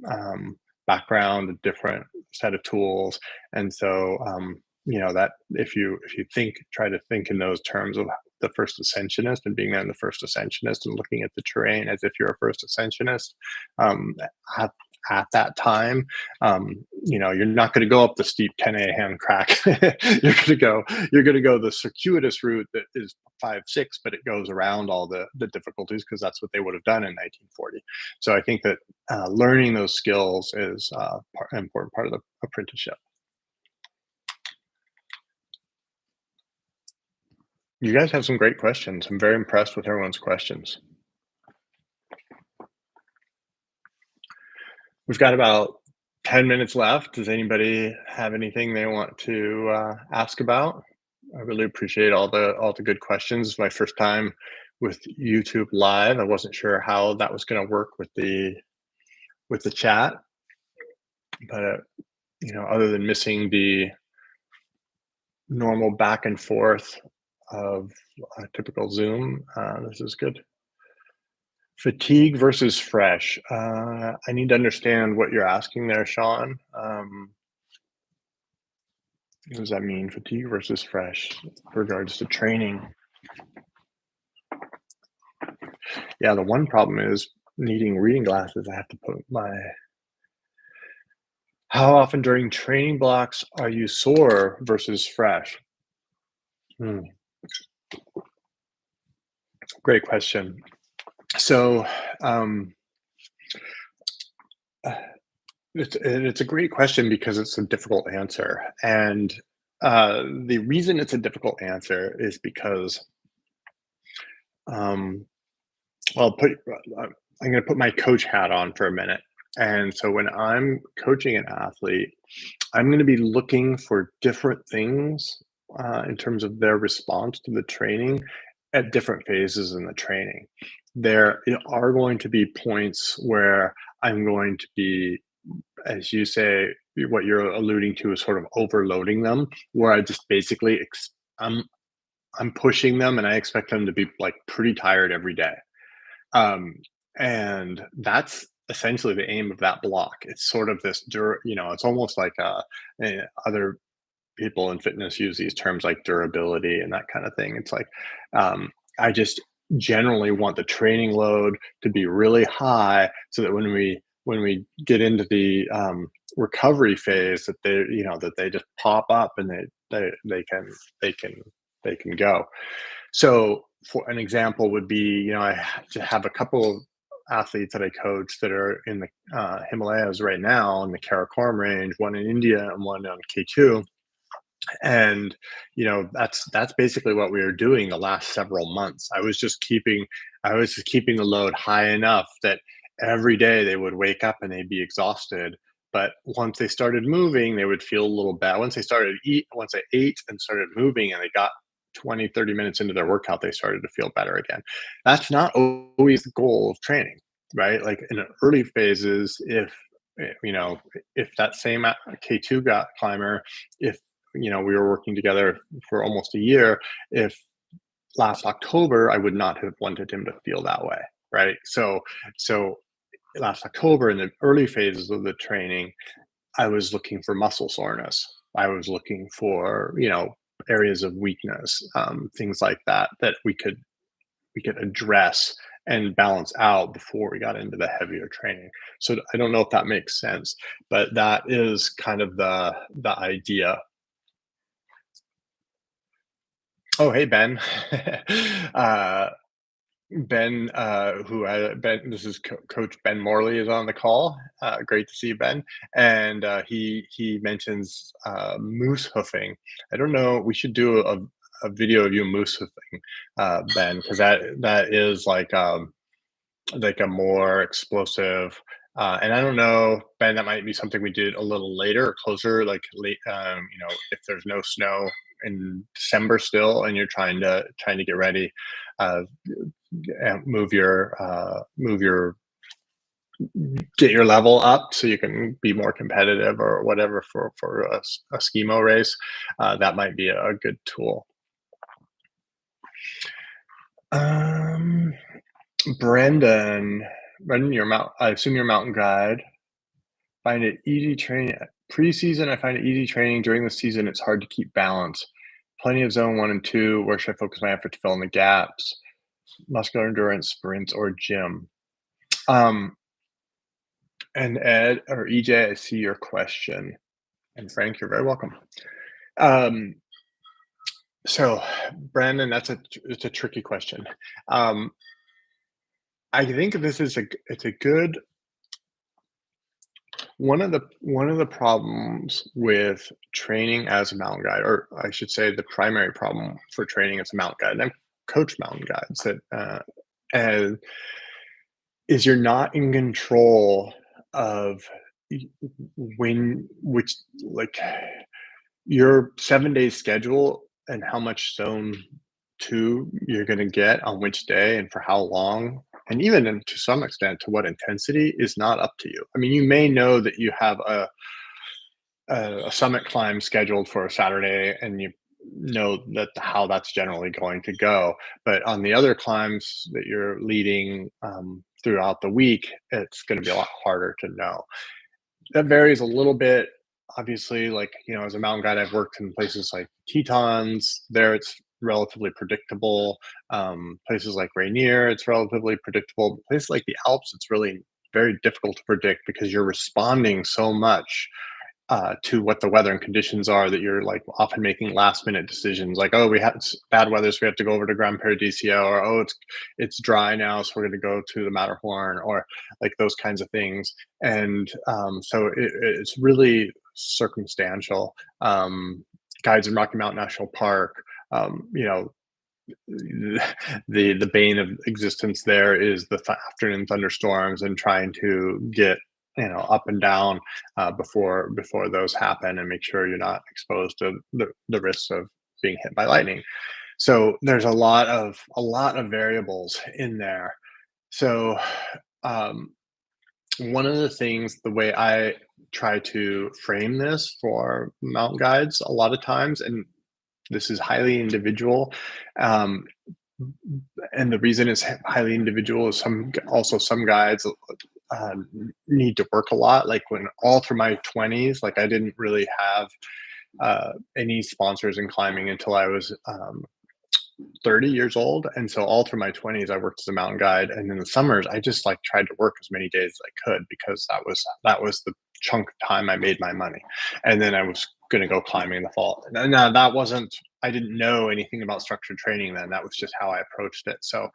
um, background, a different set of tools, and so that if you try to think in those terms of the first ascensionist and being there in the first ascensionist and looking at the terrain as if you're a first ascensionist um, at, at that time, you're not going to go up the steep 10A hand crack. You're going to go the circuitous route that is 5-6, but it goes around all the difficulties because that's what they would have done in 1940. So I think that learning those skills is an important part of the apprenticeship. You guys have some great questions. I'm very impressed with everyone's questions. We've got about 10 minutes left. Does anybody have anything they want to ask about? I really appreciate all the good questions. It's my first time with YouTube Live. I wasn't sure how that was going to work with the chat, but other than missing the normal back and forth of a typical Zoom, this is good. Fatigue versus fresh. I need to understand what you're asking there, Sean. What does that mean, fatigue versus fresh, with regards to training? Yeah, the one problem is needing reading glasses. I have to put my. How often during training blocks are you sore versus fresh? Hmm, great question. So, um, it's a great question because it's a difficult answer, and the reason it's a difficult answer is because um, I'll put. I'm going to put my coach hat on for a minute, and so when I'm coaching an athlete, I'm going to be looking for different things in terms of their response to the training at different phases in the training. There are going to be points where I'm going to be, as you say, what you're alluding to is sort of overloading them, where I just basically I'm I'm pushing them and I expect them to be like pretty tired every day. Um, and essentially the aim of that block. It's sort of this it's almost like other people in fitness use these terms like durability and that kind of thing. It's like, I just generally want the training load to be really high so that when we get into the recovery phase, that they just pop up and they can they can go. So for an example would be, to have a couple of athletes that I coach that are in the Himalayas right now in the Karakoram range, one in India and one on K2. And that's basically what we were doing the last several months. I was just keeping the load high enough that every day they would wake up and they'd be exhausted, but once they started moving they would feel a little bad. Once they ate and started moving and they got 20-30 minutes into their workout, they started to feel better again. That's not always the goal of training, right? Like in the early phases, if that same K2 got climber, if we were working together for almost a year. If last October, I would not have wanted him to feel that way, right? So last October, in the early phases of the training, I was looking for muscle soreness. I was looking for areas of weakness, things like that that we could address and balance out before we got into the heavier training. So I don't know if that makes sense, but that is kind of the idea. Oh, hey, Ben. uh, Ben, this is Coach Ben Morley is on the call. Great to see you, Ben. And he mentions moose hoofing. I don't know. We should do a video of you moose hoofing, Ben, because that is like a more explosive. And I don't know, Ben, that might be something we did a little later or closer, like late, if there's no snow in December still and you're trying to get ready, uh, and get your level up so you can be more competitive or whatever for a schemo race. That might be a good tool. Um, Brendan, Brendan, I assume you're a mountain guide. Find it easy training preseason. I find it easy training during the season. It's hard to keep balance. Plenty of zone 1 and 2. Where should I focus my effort to fill in the gaps? Muscular endurance, sprints, or gym? Um, and Ed or EJ, I see your question. And Frank, you're very welcome. Um, so Brandon, it's a tricky question. Um, I think it's a good one of the problems with training as a mountain guide, or I should say the primary problem for training as a mountain guide, and I've coached mountain guides that and is you're not in control of y- when which like your 7 day schedule and how much zone two you're going to get on which day and for how long, and even to some extent to what intensity, is not up to you. I mean, you may know that you have a summit climb scheduled for a Saturday, and you know that how that's generally going to go. But on the other climbs that you're leading throughout the week, it's going to be a lot harder to know. That varies a little bit. Obviously, like, as a mountain guide, I've worked in places like Tetons. There, it's relatively predictable. Places like Rainier, it's relatively predictable. Places like the Alps, it's really very difficult to predict because you're responding so much to what the weather and conditions are, that you're like often making last minute decisions like, oh, we have bad weather, so we have to go over to Grand Paradiso, or oh, it's dry now, so we're going to go to the Matterhorn, or like those kinds of things. And so it's really circumstantial. Guides in Rocky Mountain National Park, um, you know the bane of existence there is the afternoon thunderstorms and trying to get up and down before those happen, and make sure you're not exposed to the risks of being hit by lightning. So there's a lot of variables in there. So um, one of the things, the way I try to frame this for mountain guides a lot of times, and this is highly individual. Um, and the reason it's highly individual is some guides need to work a lot. Like when all through my 20s, like I didn't really have any sponsors in climbing until I was 30 years old. And so all through my 20s, I worked as a mountain guide. And in the summers, I just like tried to work as many days as I could because that was the chunk of time I made my money. And then I was going to go climbing in the fall. Now that wasn't, I didn't know anything about structured training then. That was just how I approached it. So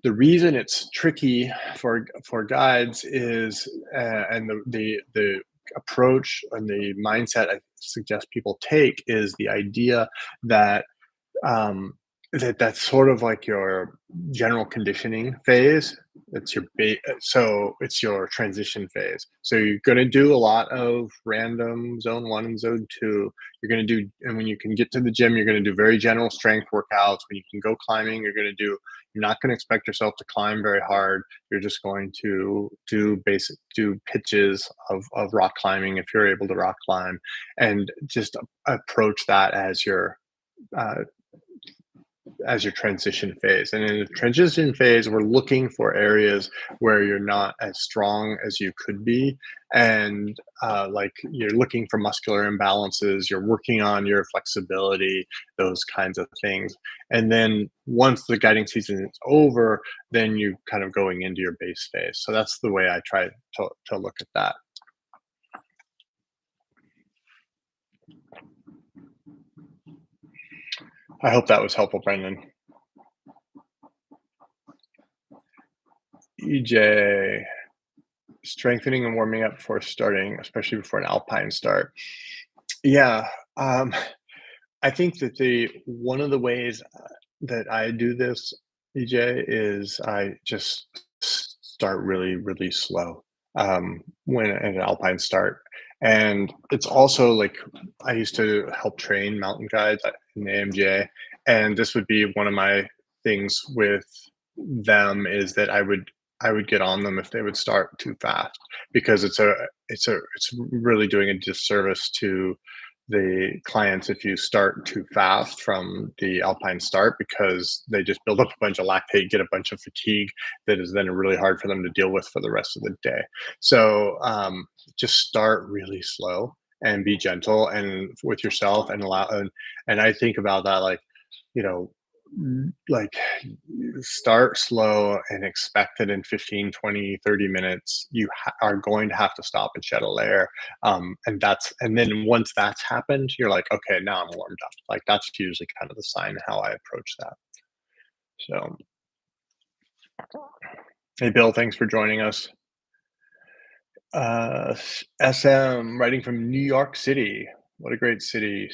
the reason it's tricky for guides is, and the approach and the mindset I suggest people take is the idea that um, that's sort of like your general conditioning phase. So it's your transition phase. So you're going to do a lot of random zone 1 and zone 2. You're going to do, and when you can get to the gym, you're going to do very general strength workouts. When you can go climbing, you're not going to expect yourself to climb very hard. You're just going to do pitches of rock climbing if you're able to rock climb, and just approach that uh, as your transition phase. And in the transition phase, we're looking for areas where you're not as strong as you could be. And like you're looking for muscular imbalances, you're working on your flexibility, those kinds of things. And then once the guiding season is over, then you kind of going into your base phase. So that's the way I try to look at that. I hope that was helpful, Brendan. EJ, strengthening and warming up before starting, especially before an Alpine start. Yeah, I think that the one of the ways that I do this, EJ, is I just start really, really slow when at an Alpine start. And it's also like I used to help train mountain guides in the AMGA, and this would be one of my things with them is that I would get on them if they would start too fast because it's really doing a disservice to the clients if you start too fast from the Alpine start because they just build up a bunch of lactate, get a bunch of fatigue that is then really hard for them to deal with for the rest of the day. So just start really slow and be gentle and with yourself and and I think about that like, you know, like start slow and expect that in 15, 20, 30 minutes you are going to have to stop and shed a layer, and then once that's happened you're like, okay, now I'm warmed up. Like that's usually kind of the sign how I approach that. So hey Bill, thanks for joining us. uh SM writing from New York City. What a great city.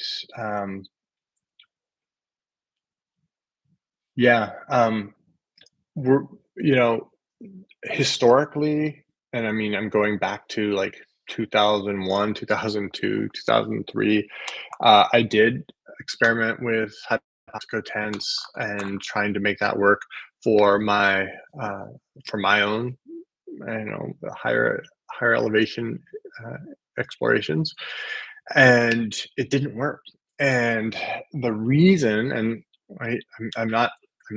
Yeah, we're, you know, historically, and I mean, I'm going back to like 2001, 2002, 2003. I did experiment with hypoxic tents and trying to make that work for my uh, for my own, higher elevation uh, explorations, and it didn't work. And the reason, and I'm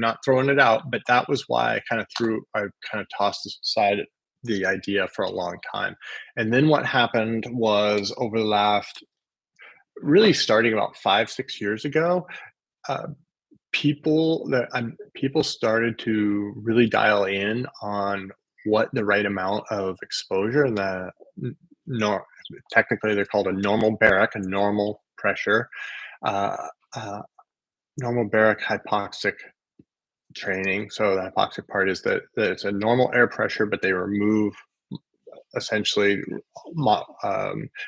not throwing it out, but that was why I kind of tossed aside the idea for a long time. And then what happened was over the last, really starting about 5, 6 years ago, uh, people started to really dial in on what the right amount of exposure and nor technically they're called a normal baric, a normal pressure, uh, uh, normal baric hypoxic training. So the hypoxic part is that it's a normal air pressure, but they remove essentially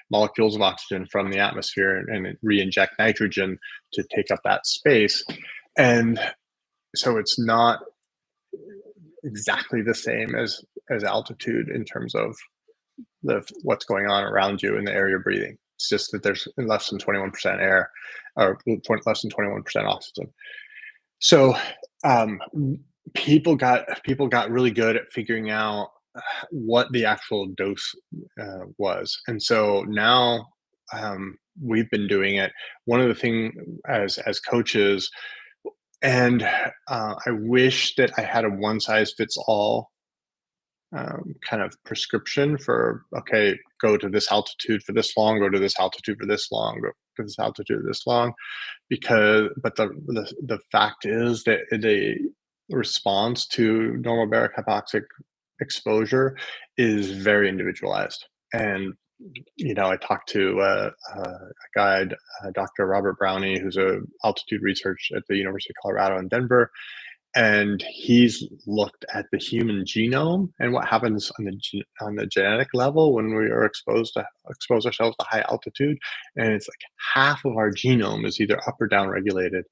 molecules of oxygen from the atmosphere and re-inject nitrogen to take up that space. And so it's not exactly the same as altitude in terms of what's going on around you in the air you're breathing. It's just that there's less than 21% air, or less than 21% oxygen. So um, people got really good at figuring out what the actual dose was, and so now we've been doing it. One of the things as coaches, and I wish that I had a one size fits all kind of prescription for, okay, go to this altitude for this long, go to this altitude for this long, go to this altitude this long, because but the fact is that the response to normal baric hypoxic exposure is very individualized. And I talked to a guy, Dr. Robert Brownie, who's a altitude research at the University of Colorado in Denver, and he's looked at the human genome and what happens on on the genetic level when we are expose ourselves to high altitude, and it's like half of our genome is either up or down regulated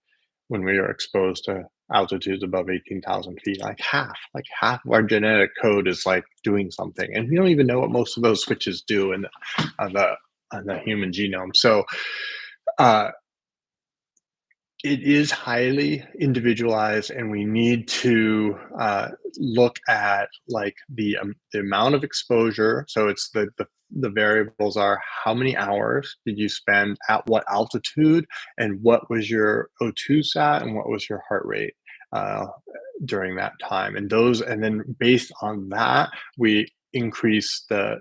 when we are exposed to altitudes above 18,000 feet. Like half of our genetic code is like doing something, and we don't even know what most of those switches do in on the on the human genome. So uh, it is highly individualized, and we need to look at like the amount of exposure. So it's the variables are how many hours did you spend at what altitude, and what was your O2 sat, and what was your heart rate uh, during that time, and then based on that, we increase the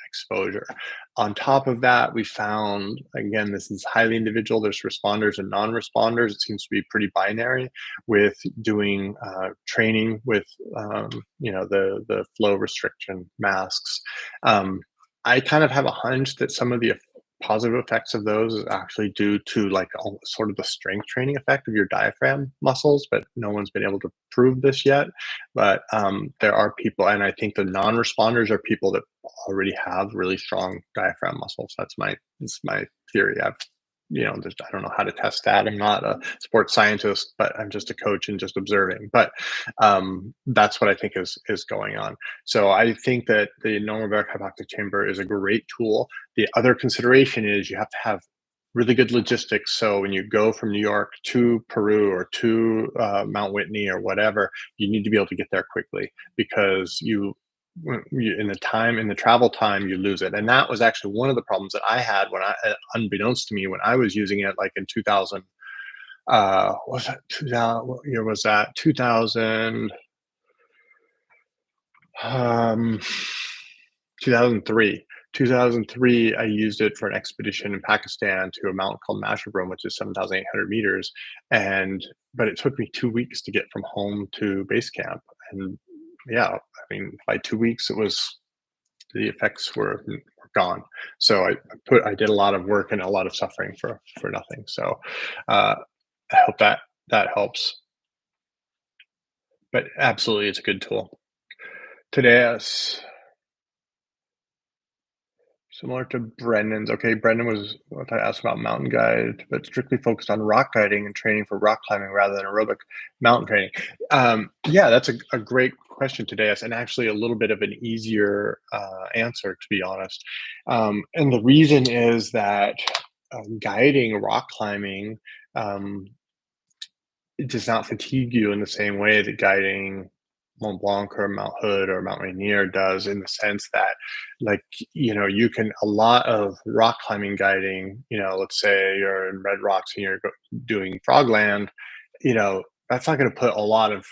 exposure. On top of that, we found, again, this is highly individual. There's responders and non-responders. It seems to be pretty binary with doing training with, the flow restriction masks. Um, I kind of have a hunch that some of the positive effects of those is actually due to like sort of the strength training effect of your diaphragm muscles, but no one's been able to prove this yet. But there are people, and I think the non-responders are people that already have really strong diaphragm muscles. That's my theory. I don't know how to test that. I'm not a sports scientist, but I'm just a coach and just observing. But that's what I think is going on. So I think that the normal baric hypoxic chamber is a great tool. The other consideration is you have to have really good logistics. So when you go from New York to Peru or to Mount Whitney or whatever, you need to be able to get there quickly, because in the travel time you lose it. And that was actually one of the problems that I had unbeknownst to me, when I was using it like in 2000. What was that 2000? What year was that? 2000. Um, 2003. 2003, I used it for an expedition in Pakistan to a mountain called Masherbrum, which is 7,800 meters. But it took me 2 weeks to get from home to base camp. And yeah, I mean, by 2 weeks, the effects were gone. So I did a lot of work and a lot of suffering for nothing. So uh, I hope that helps. But absolutely, it's a good tool. Today, similar to Brendan's. Okay, Brendan was what I asked about mountain guide, but strictly focused on rock guiding and training for rock climbing rather than aerobic mountain training. Yeah, that's a great question today, and actually a little bit of an easier answer, to be honest. And the reason is that guiding rock climbing, um, it does not fatigue you in the same way that guiding Mont Blanc or Mount Hood or Mount Rainier does, in the sense that, like, you can, a lot of rock climbing guiding, let's say you're in Red Rocks and you're doing Frogland, that's not going to put a lot of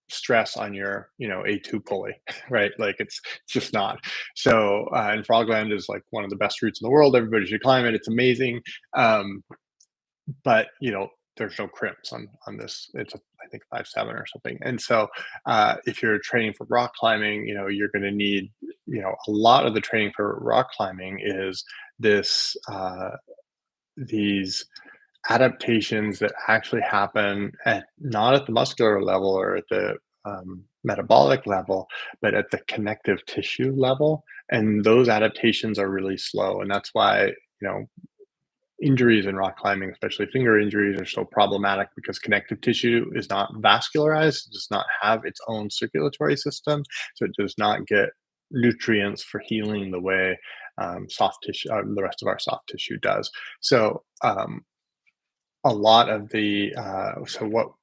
stress on your, A2 pulley, right? Like it's just not. So, and Frogland is like one of the best routes in the world. Everybody should climb it. It's amazing. Um, but there's no crimps on this. It's I think 5.7 or something. And so if you're training for rock climbing, you're going to need, a lot of the training for rock climbing is this these adaptations that actually happen at, not at the muscular level or at the metabolic level, but at the connective tissue level. And those adaptations are really slow, and that's why injuries in rock climbing, especially finger injuries, are so problematic, because connective tissue is not vascularized, it does not have its own circulatory system, so it does not get nutrients for healing the way soft tissue, the rest of our soft tissue does. So a lot of the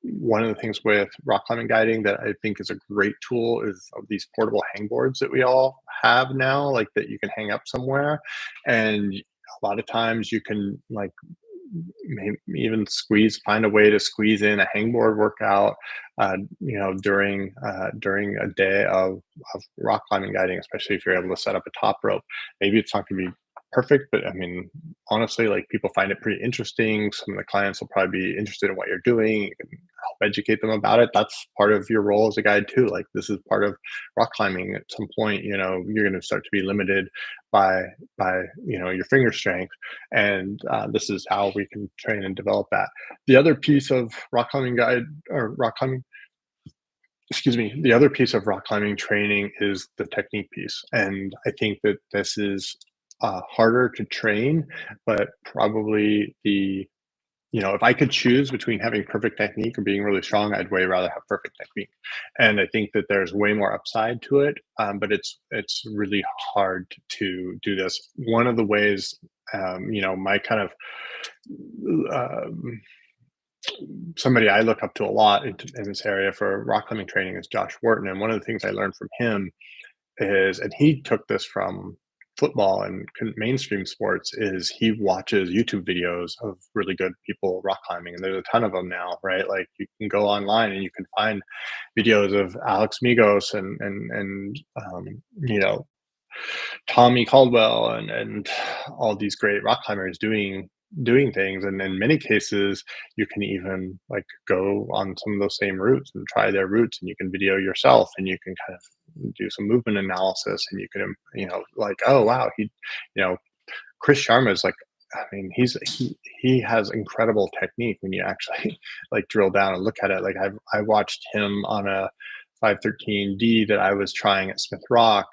one of the things with rock climbing guiding that I think is a great tool is of these portable hangboards that we all have now, like that you can hang up somewhere, and a lot of times you can like maybe even find a way to squeeze in a hangboard workout, during a day of rock climbing guiding, especially if you're able to set up a top rope. Maybe it's not going to be perfect, but I mean, honestly, like people find it pretty interesting. Some of the clients will probably be interested in what you're doing. You can help educate them about it. That's part of your role as a guide too. Like this is part of rock climbing. At some point, you're going to start to be limited by your finger strength, and this is how we can train and develop that. The other piece of rock climbing guide or rock climbing excuse me, the other piece of rock climbing training is the technique piece. And I think that this is harder to train, but probably if I could choose between having perfect technique or being really strong, I'd way rather have perfect technique. And I think that there's way more upside to it, but it's really hard to do this. One of the ways, my kind of um, somebody I look up to a lot in this area for rock climbing training is Josh Wharton. And one of the things I learned from him is, and he took this from football and mainstream sports, is he watches YouTube videos of really good people rock climbing. And there's a ton of them now, right? Like you can go online and you can find videos of Alex Migos and Tommy Caldwell and all these great rock climbers doing things, and in many cases you can even like go on some of those same routes and try their routes, and you can video yourself and you can kind of do some movement analysis, and you can like, oh wow, you know Chris Sharma is like, I mean, he has incredible technique when you actually like drill down and look at it. Like I watched him on a 513D that I was trying at Smith Rock,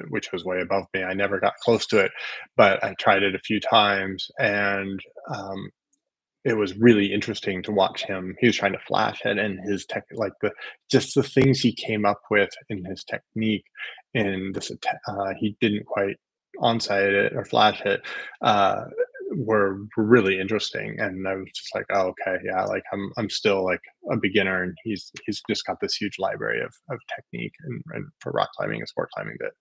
which was way above me. I never got close to it, but I tried it a few times, and it was really interesting to watch him. He was trying to flash it, and his tech, like the things he came up with in his technique, and he didn't quite onsite it or flash it. Were really interesting, and I was just like, oh, okay, yeah, like I'm still like a beginner, and he's just got this huge library of technique and for rock climbing and sport climbing that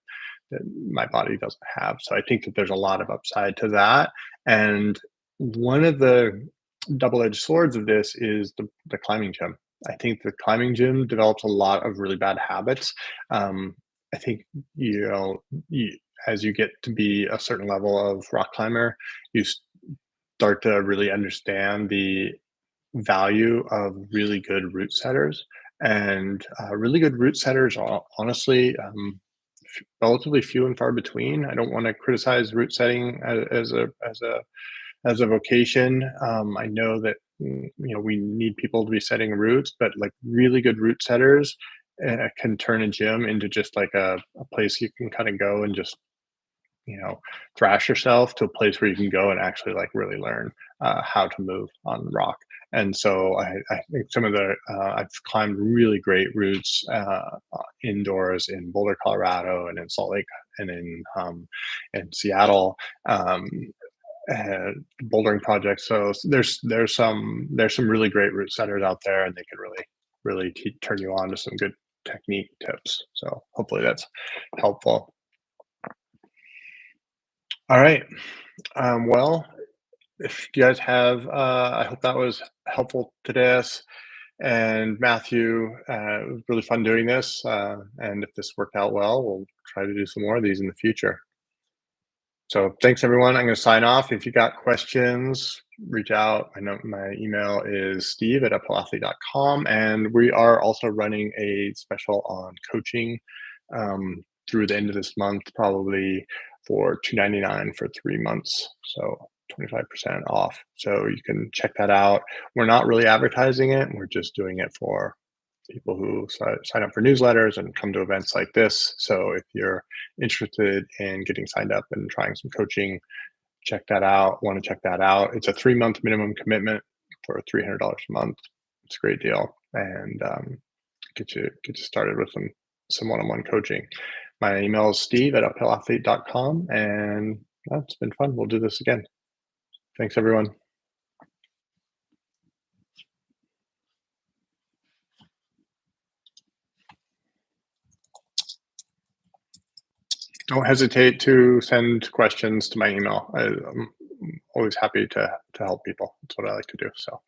my body doesn't have. So I think that there's a lot of upside to that. And one of the double-edged swords of this is the climbing gym. I think the climbing gym develops a lot of really bad habits. I think you, as you get to be a certain level of rock climber, you start to really understand the value of really good route setters. And really good route setters are honestly relatively few and far between. I don't want to criticize route setting as a vocation. I know that we need people to be setting routes, but like really good route setters can turn a gym into just like a place you can kind of go and just thrash yourself, to a place where you can go and actually like really learn how to move on rock. And so I think some of I've climbed really great routes indoors in Boulder, Colorado, and in Salt Lake, and in Seattle. Bouldering projects. So there's some really great route setters out there, and they can really turn you on to some good technique tips. So hopefully that's helpful. All right. Well, if you guys have, I hope that was helpful today. And Matthew, it was really fun doing this. And if this worked out well, we'll try to do some more of these in the future. So thanks, everyone. I'm going to sign off. If you got questions, reach out. I know my email is steve@upilathlete.com. And we are also running a special on coaching through the end of this month, probably for $299 for 3 months. So 25% off. So you can check that out. We're not really advertising it. We're just doing it for people who sign up for newsletters and come to events like this. So if you're interested in getting signed up and trying some coaching, check that out. Want to check that out? It's a 3-month minimum commitment for $300 a month. It's a great deal, and get you started with some one-on-one coaching. My email is steve@upilathlete.com, and it's been fun. We'll do this again. Thanks, everyone. Don't hesitate to send questions to my email. I'm always happy to help people. That's what I like to do. So